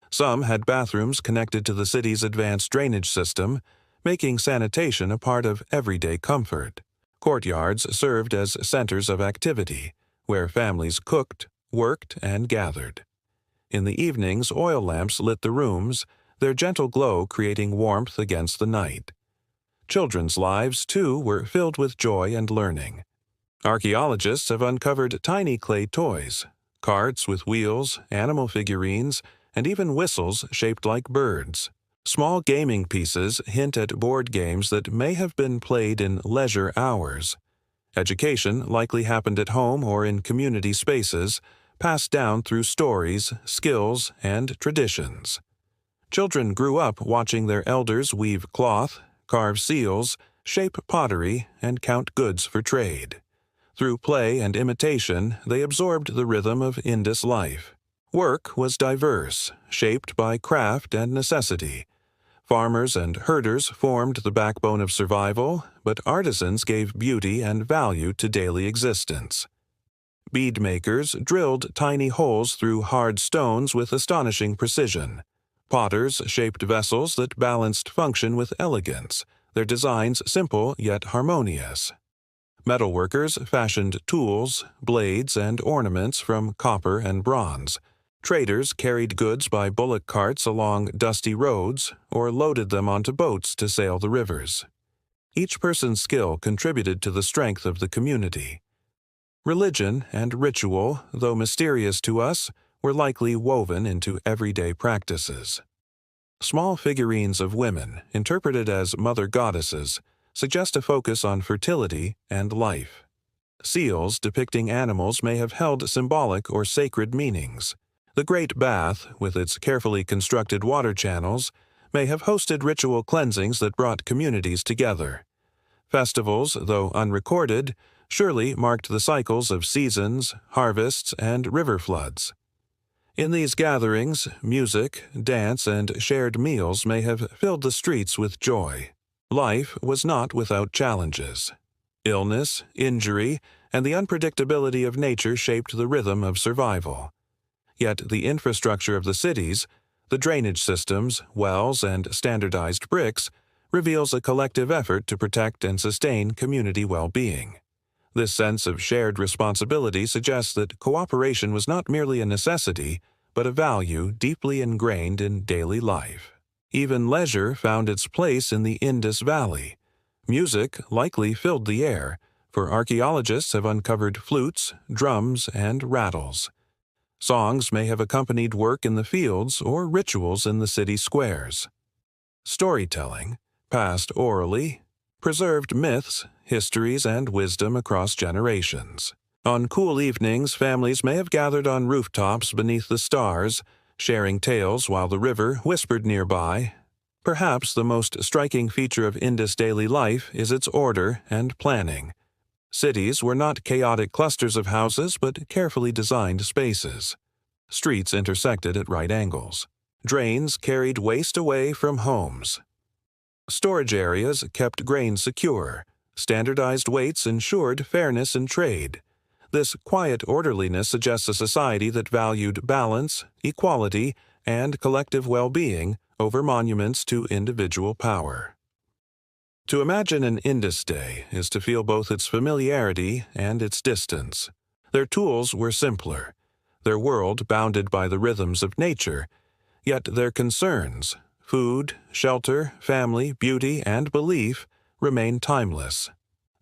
Some had bathrooms connected to the city's advanced drainage system, making sanitation a part of everyday comfort. Courtyards served as centers of activity, where families cooked, worked, and gathered. In the evenings, oil lamps lit the rooms, their gentle glow creating warmth against the night. Children's lives, too, were filled with joy and learning. Archaeologists have uncovered tiny clay toys, carts with wheels, animal figurines, and even whistles shaped like birds. Small gaming pieces hint at board games that may have been played in leisure hours. Education likely happened at home or in community spaces, passed down through stories, skills, and traditions. Children grew up watching their elders weave cloth, carve seals, shape pottery, and count goods for trade. Through play and imitation, they absorbed the rhythm of Indus life. Work was diverse, shaped by craft and necessity. Farmers and herders formed the backbone of survival, but artisans gave beauty and value to daily existence. Bead makers drilled tiny holes through hard stones with astonishing precision. Potters shaped vessels that balanced function with elegance, their designs simple yet harmonious. Metalworkers fashioned tools, blades, and ornaments from copper and bronze. Traders carried goods by bullock carts along dusty roads or loaded them onto boats to sail the rivers. Each person's skill contributed to the strength of the community. Religion and ritual, though mysterious to us, were likely woven into everyday practices. Small figurines of women, interpreted as mother goddesses, suggest a focus on fertility and life. Seals depicting animals may have held symbolic or sacred meanings. The Great Bath, with its carefully constructed water channels, may have hosted ritual cleansings that brought communities together. Festivals, though unrecorded, surely marked the cycles of seasons, harvests, and river floods. In these gatherings, music, dance, and shared meals may have filled the streets with joy. Life was not without challenges. Illness, injury, and the unpredictability of nature shaped the rhythm of survival. Yet the infrastructure of the cities, the drainage systems, wells, and standardized bricks, reveals a collective effort to protect and sustain community well-being. This sense of shared responsibility suggests that cooperation was not merely a necessity, but a value deeply ingrained in daily life. Even leisure found its place in the Indus Valley. Music likely filled the air, for archaeologists have uncovered flutes, drums, and rattles. Songs may have accompanied work in the fields or rituals in the city squares. Storytelling, passed orally, preserved myths, histories, and wisdom across generations. On cool evenings, families may have gathered on rooftops beneath the stars, sharing tales while the river whispered nearby. Perhaps the most striking feature of Indus daily life is its order and planning. Cities were not chaotic clusters of houses, but carefully designed spaces. Streets intersected at right angles. Drains carried waste away from homes. Storage areas kept grain secure. Standardized weights ensured fairness in trade. This quiet orderliness suggests a society that valued balance, equality, and collective well-being over monuments to individual power. To imagine an Indus day is to feel both its familiarity and its distance. Their tools were simpler, their world bounded by the rhythms of nature, yet their concerns, food, shelter, family, beauty, and belief, remain timeless.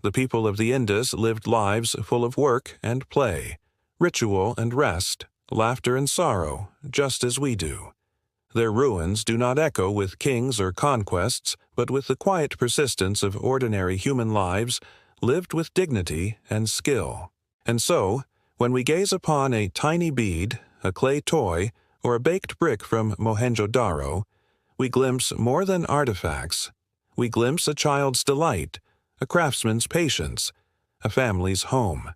The people of the Indus lived lives full of work and play, ritual and rest, laughter and sorrow, just as we do. Their ruins do not echo with kings or conquests, but with the quiet persistence of ordinary human lives lived with dignity and skill. And so, when we gaze upon a tiny bead, a clay toy, or a baked brick from Mohenjo-Daro, we glimpse more than artifacts. We glimpse a child's delight, a craftsman's patience, a family's home.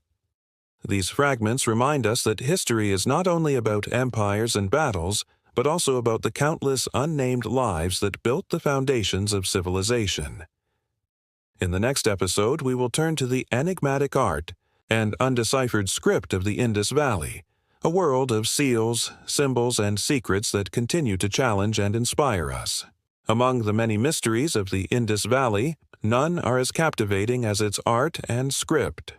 These fragments remind us that history is not only about empires and battles, but also about the countless unnamed lives that built the foundations of civilization. In the next episode, we will turn to the enigmatic art and undeciphered script of the Indus Valley, a world of seals, symbols, and secrets that continue to challenge and inspire us. Among the many mysteries of the Indus Valley, none are as captivating as its art and script.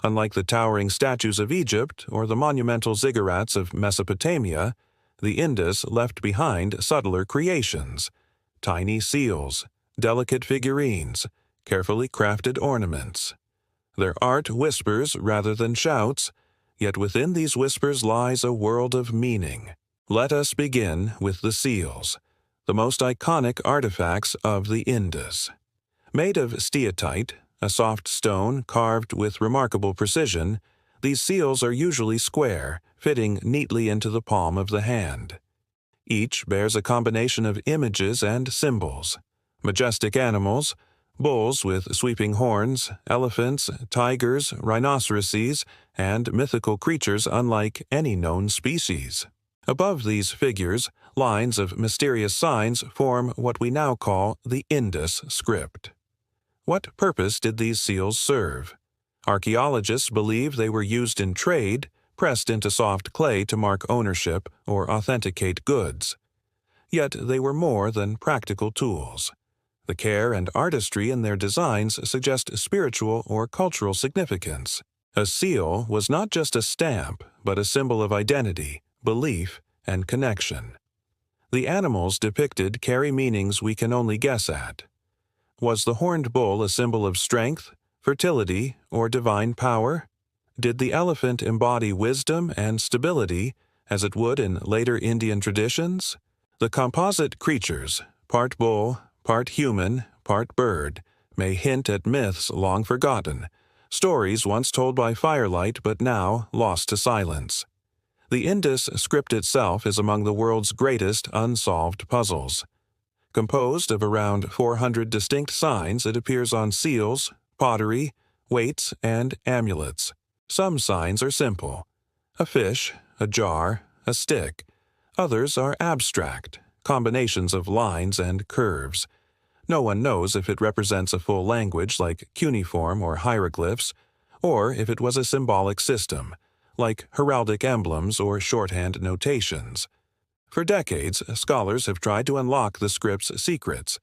Unlike the towering statues of Egypt or the monumental ziggurats of Mesopotamia, the Indus left behind subtler creations, tiny seals, delicate figurines, carefully crafted ornaments. Their art whispers rather than shouts, yet within these whispers lies a world of meaning. Let us begin with the seals, the most iconic artifacts of the Indus. Made of steatite, a soft stone carved with remarkable precision, these seals are usually square, fitting neatly into the palm of the hand. Each bears a combination of images and symbols: majestic animals, bulls with sweeping horns, elephants, tigers, rhinoceroses, and mythical creatures unlike any known species. Above these figures, lines of mysterious signs form what we now call the Indus script. What purpose did these seals serve? Archaeologists believe they were used in trade, pressed into soft clay to mark ownership or authenticate goods. Yet they were more than practical tools. The care and artistry in their designs suggest spiritual or cultural significance. A seal was not just a stamp, but a symbol of identity, belief, and connection. The animals depicted carry meanings we can only guess at. Was the horned bull a symbol of strength, fertility, or divine power? Did the elephant embody wisdom and stability, as it would in later Indian traditions? The composite creatures, part bull, part human, part bird, may hint at myths long forgotten, stories once told by firelight but now lost to silence. The Indus script itself is among the world's greatest unsolved puzzles. Composed of around 400 distinct signs, it appears on seals, pottery, weights, and amulets. Some signs are simple: a fish, a jar, a stick. Others are abstract, combinations of lines and curves. No one knows if it represents a full language like cuneiform or hieroglyphs, or if it was a symbolic system, like heraldic emblems or shorthand notations. For decades, scholars have tried to unlock the script's secrets.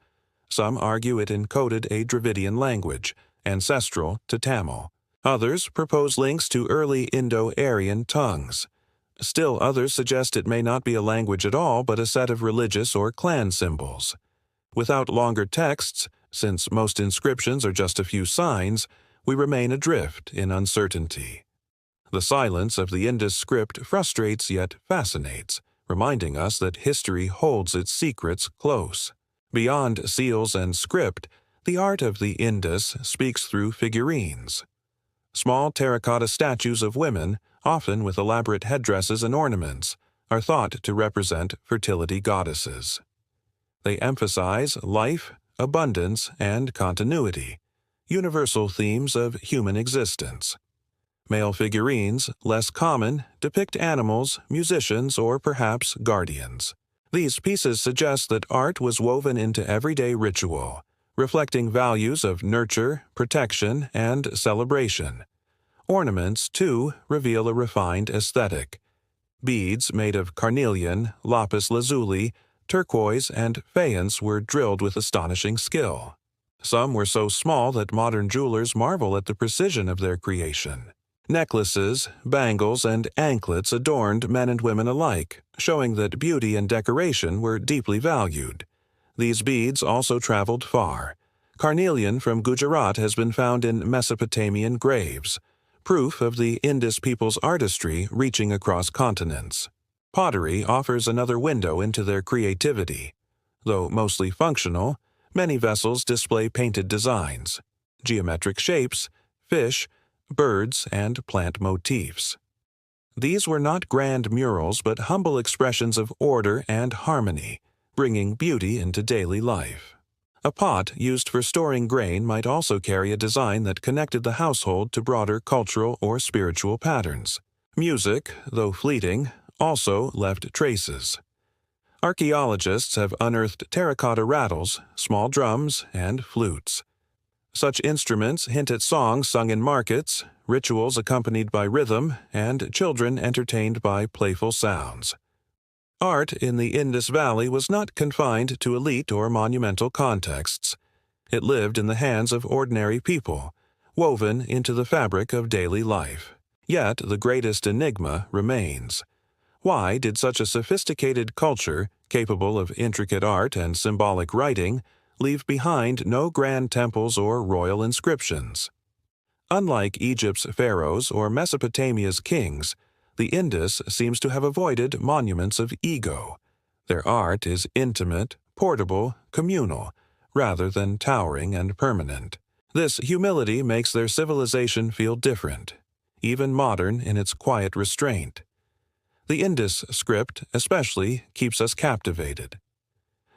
Some argue it encoded a Dravidian language, ancestral to Tamil. Others propose links to early Indo-Aryan tongues. Still others suggest it may not be a language at all but a set of religious or clan symbols. Without longer texts, since most inscriptions are just a few signs, we remain adrift in uncertainty. The silence of the Indus script frustrates yet fascinates, reminding us that history holds its secrets close. Beyond seals and script, the art of the Indus speaks through figurines. Small terracotta statues of women, often with elaborate headdresses and ornaments, are thought to represent fertility goddesses. They emphasize life, abundance, and continuity, universal themes of human existence. Male figurines, less common, depict animals, musicians, or perhaps guardians. These pieces suggest that art was woven into everyday ritual, reflecting values of nurture, protection, and celebration. Ornaments, too, reveal a refined aesthetic. Beads made of carnelian, lapis lazuli, turquoise, and faience were drilled with astonishing skill. Some were so small that modern jewelers marvel at the precision of their creation. Necklaces, bangles, and anklets adorned men and women alike, showing that beauty and decoration were deeply valued. These beads also traveled far. Carnelian from Gujarat has been found in Mesopotamian graves, proof of the Indus people's artistry reaching across continents. Pottery offers another window into their creativity. Though mostly functional, many vessels display painted designs, geometric shapes, fish, birds, and plant motifs. These were not grand murals but humble expressions of order and harmony, bringing beauty into daily life. A pot used for storing grain might also carry a design that connected the household to broader cultural or spiritual patterns. Music, though fleeting, also left traces. Archaeologists have unearthed terracotta rattles, small drums, and flutes. Such instruments hint at songs sung in markets, rituals accompanied by rhythm, and children entertained by playful sounds. Art in the Indus Valley was not confined to elite or monumental contexts. It lived in the hands of ordinary people, woven into the fabric of daily life. Yet the greatest enigma remains. Why did such a sophisticated culture, capable of intricate art and symbolic writing, leave behind no grand temples or royal inscriptions? Unlike Egypt's pharaohs or Mesopotamia's kings, the Indus seems to have avoided monuments of ego. Their art is intimate, portable, communal, rather than towering and permanent. This humility makes their civilization feel different, even modern in its quiet restraint. The Indus script, especially, keeps us captivated.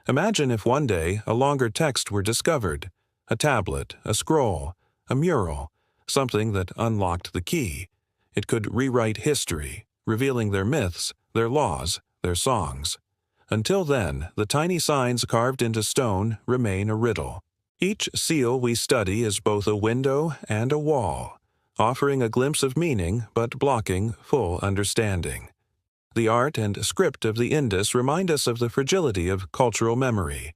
Imagine if one day a longer text were discovered, a tablet, a scroll, a mural, something that unlocked the key. It could rewrite history, revealing their myths, their laws, their songs. Until then, the tiny signs carved into stone remain a riddle. Each seal we study is both a window and a wall, offering a glimpse of meaning but blocking full understanding. The art and script of the Indus remind us of the fragility of cultural memory.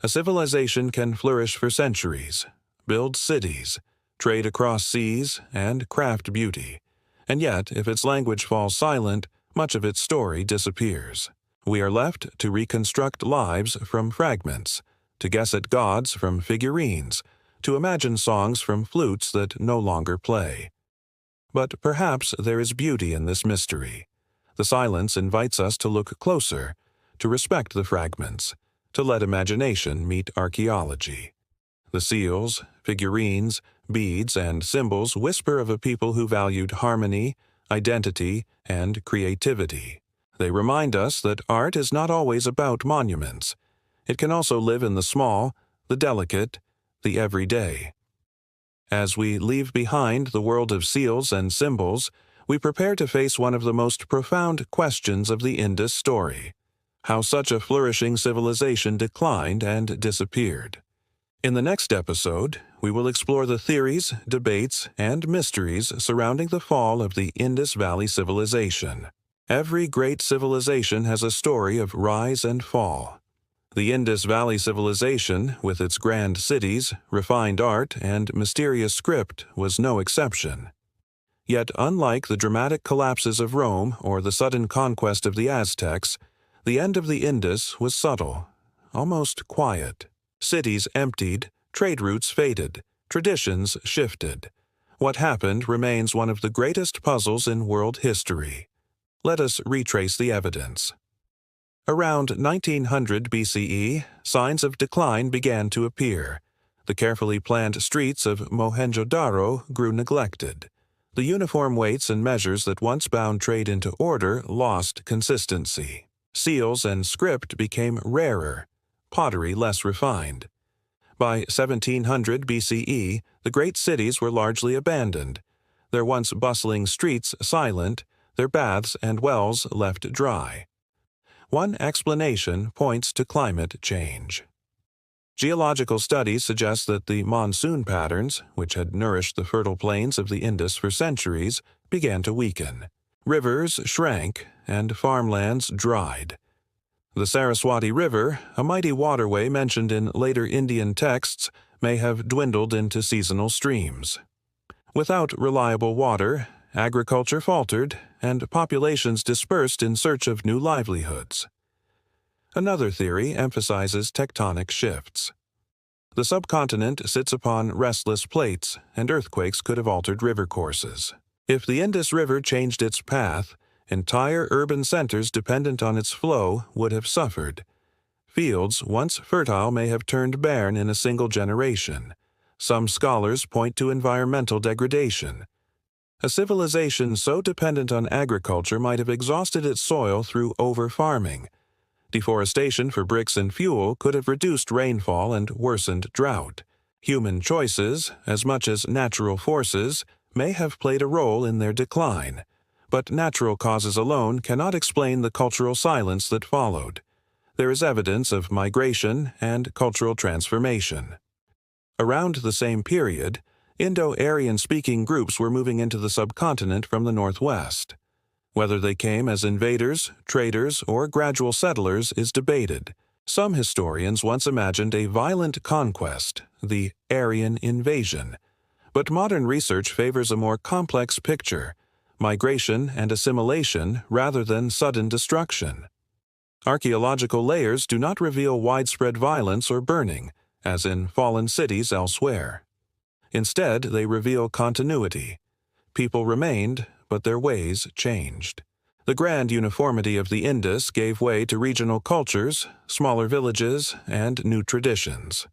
A civilization can flourish for centuries, build cities, trade across seas, and craft beauty. And yet, if its language falls silent, much of its story disappears. We are left to reconstruct lives from fragments, to guess at gods from figurines, to imagine songs from flutes that no longer play. But perhaps there is beauty in this mystery. The silence invites us to look closer, to respect the fragments, to let imagination meet archaeology. The seals, figurines, beads, and symbols whisper of a people who valued harmony, identity, and creativity. They remind us that art is not always about monuments. It can also live in the small, the delicate, the everyday. As we leave behind the world of seals and symbols, we prepare to face one of the most profound questions of the Indus story: how such a flourishing civilization declined and disappeared. In the next episode, we will explore the theories, debates, and mysteries surrounding the fall of the Indus Valley Civilization. Every great civilization has a story of rise and fall. The Indus Valley Civilization, with its grand cities, refined art, and mysterious script, was no exception. Yet, unlike the dramatic collapses of Rome or the sudden conquest of the Aztecs, the end of the Indus was subtle, almost quiet. Cities emptied, trade routes faded, traditions shifted. What happened remains one of the greatest puzzles in world history. Let us retrace the evidence. Around 1900 BCE, signs of decline began to appear. The carefully planned streets of Mohenjo-Daro grew neglected. The uniform weights and measures that once bound trade into order lost consistency. Seals and script became rarer, pottery less refined. By 1700 BCE, the great cities were largely abandoned, their once bustling streets silent, their baths and wells left dry. One explanation points to climate change. Geological studies suggest that the monsoon patterns, which had nourished the fertile plains of the Indus for centuries, began to weaken. Rivers shrank, and farmlands dried. The Saraswati River, a mighty waterway mentioned in later Indian texts, may have dwindled into seasonal streams. Without reliable water, agriculture faltered, and populations dispersed in search of new livelihoods. Another theory emphasizes tectonic shifts. The subcontinent sits upon restless plates, and earthquakes could have altered river courses. If the Indus River changed its path, entire urban centers dependent on its flow would have suffered. Fields once fertile may have turned barren in a single generation. Some scholars point to environmental degradation. A civilization so dependent on agriculture might have exhausted its soil through over-farming. Deforestation for bricks and fuel could have reduced rainfall and worsened drought. Human choices, as much as natural forces, may have played a role in their decline, but natural causes alone cannot explain the cultural silence that followed. There is evidence of migration and cultural transformation. Around the same period, Indo-Aryan-speaking groups were moving into the subcontinent from the northwest. Whether they came as invaders, traders, or gradual settlers is debated. Some historians once imagined a violent conquest, the Aryan invasion. But modern research favors a more complex picture, migration and assimilation rather than sudden destruction. Archaeological layers do not reveal widespread violence or burning, as in fallen cities elsewhere. Instead, they reveal continuity. People remained, but their ways changed. The grand uniformity of the Indus gave way to regional cultures, smaller villages, and new traditions.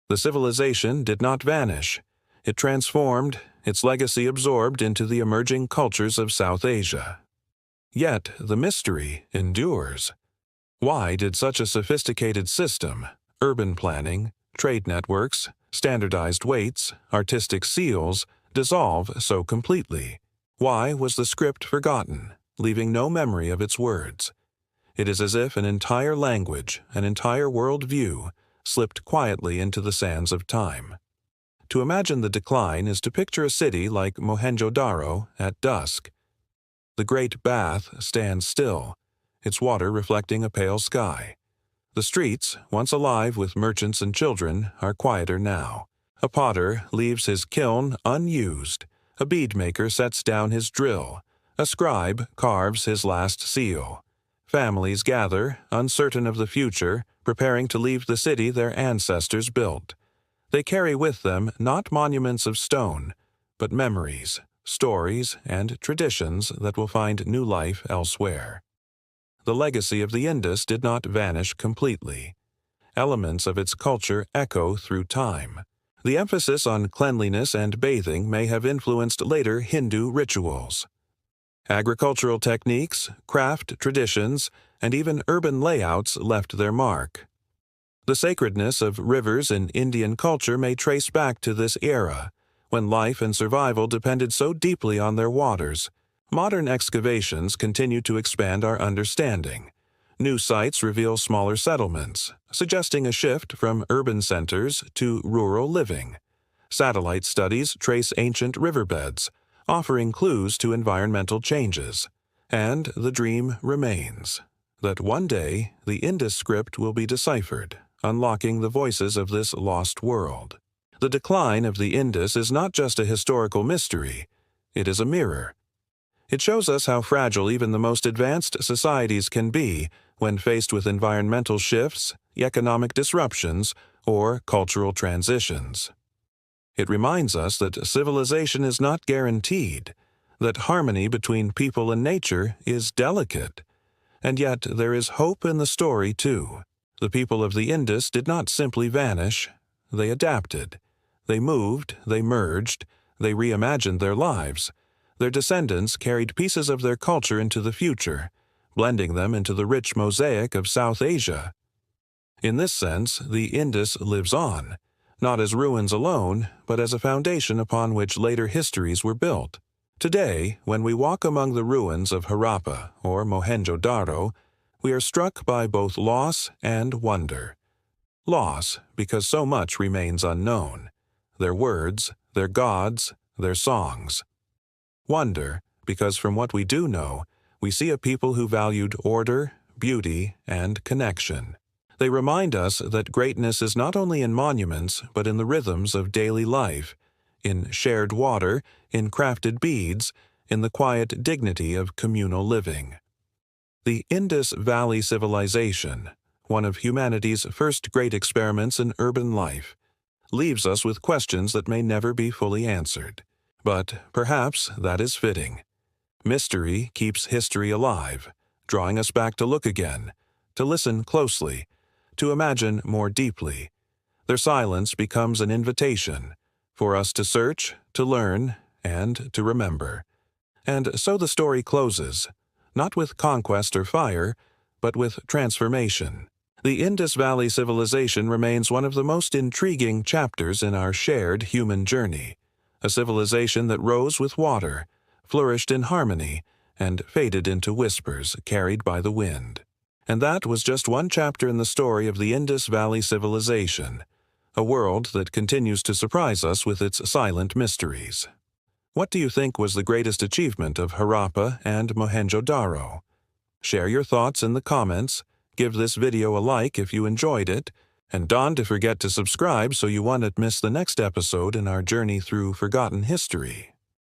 The civilization did not vanish. It transformed, its legacy absorbed into the emerging cultures of South Asia. Yet the mystery endures. Why did such a sophisticated system, urban planning, trade networks, standardized weights, artistic seals, dissolve so completely? Why was the script forgotten, leaving no memory of its words? It is as if an entire language, an entire world view, slipped quietly into the sands of time. To imagine the decline is to picture a city like Mohenjo-Daro at dusk. The great bath stands still, its water reflecting a pale sky. The streets, once alive with merchants and children, are quieter now. A potter leaves his kiln unused. A beadmaker sets down his drill. A scribe carves his last seal. Families gather, uncertain of the future, preparing to leave the city their ancestors built. They carry with them not monuments of stone, but memories, stories, and traditions that will find new life elsewhere. The legacy of the Indus did not vanish completely. Elements of its culture echo through time. The emphasis on cleanliness and bathing may have influenced later Hindu rituals. Agricultural techniques, craft traditions, and even urban layouts left their mark. The sacredness of rivers in Indian culture may trace back to this era, when life and survival depended so deeply on their waters. Modern excavations continue to expand our understanding. New sites reveal smaller settlements, suggesting a shift from urban centers to rural living. Satellite studies trace ancient riverbeds, offering clues to environmental changes. And the dream remains. that one day the Indus script will be deciphered, unlocking the voices of this lost world. The decline of the Indus is not just a historical mystery, it is a mirror. It shows us how fragile even the most advanced societies can be when faced with environmental shifts, economic disruptions, or cultural transitions. It reminds us that civilization is not guaranteed, that harmony between people and nature is delicate. And yet there is hope in the story, too. The people of the Indus did not simply vanish, they adapted. They moved, they merged, they reimagined their lives. Their descendants carried pieces of their culture into the future, blending them into the rich mosaic of South Asia. In this sense, the Indus lives on, not as ruins alone, but as a foundation upon which later histories were built. Today, when we walk among the ruins of Harappa or Mohenjo-Daro, we are struck by both loss and wonder. Loss, because so much remains unknown: their words, their gods, their songs. Wonder, because from what we do know, we see a people who valued order, beauty, and connection. They remind us that greatness is not only in monuments, but in the rhythms of daily life, in shared water, in crafted beads, in the quiet dignity of communal living. The Indus Valley Civilization, one of humanity's first great experiments in urban life, leaves us with questions that may never be fully answered. But perhaps that is fitting. Mystery keeps history alive, drawing us back to look again, to listen closely, to imagine more deeply. Their silence becomes an invitation for us to search, to learn, and to remember. And so the story closes, not with conquest or fire, but with transformation. The Indus Valley Civilization remains one of the most intriguing chapters in our shared human journey, a civilization that rose with water, flourished in harmony, and faded into whispers carried by the wind. And that was just one chapter in the story of the Indus Valley Civilization, a world that continues to surprise us with its silent mysteries. What do you think was the greatest achievement of Harappa and Mohenjo-Daro? Share your thoughts in the comments, give this video a like if you enjoyed it, and don't forget to subscribe so you won't miss the next episode in our journey through forgotten history.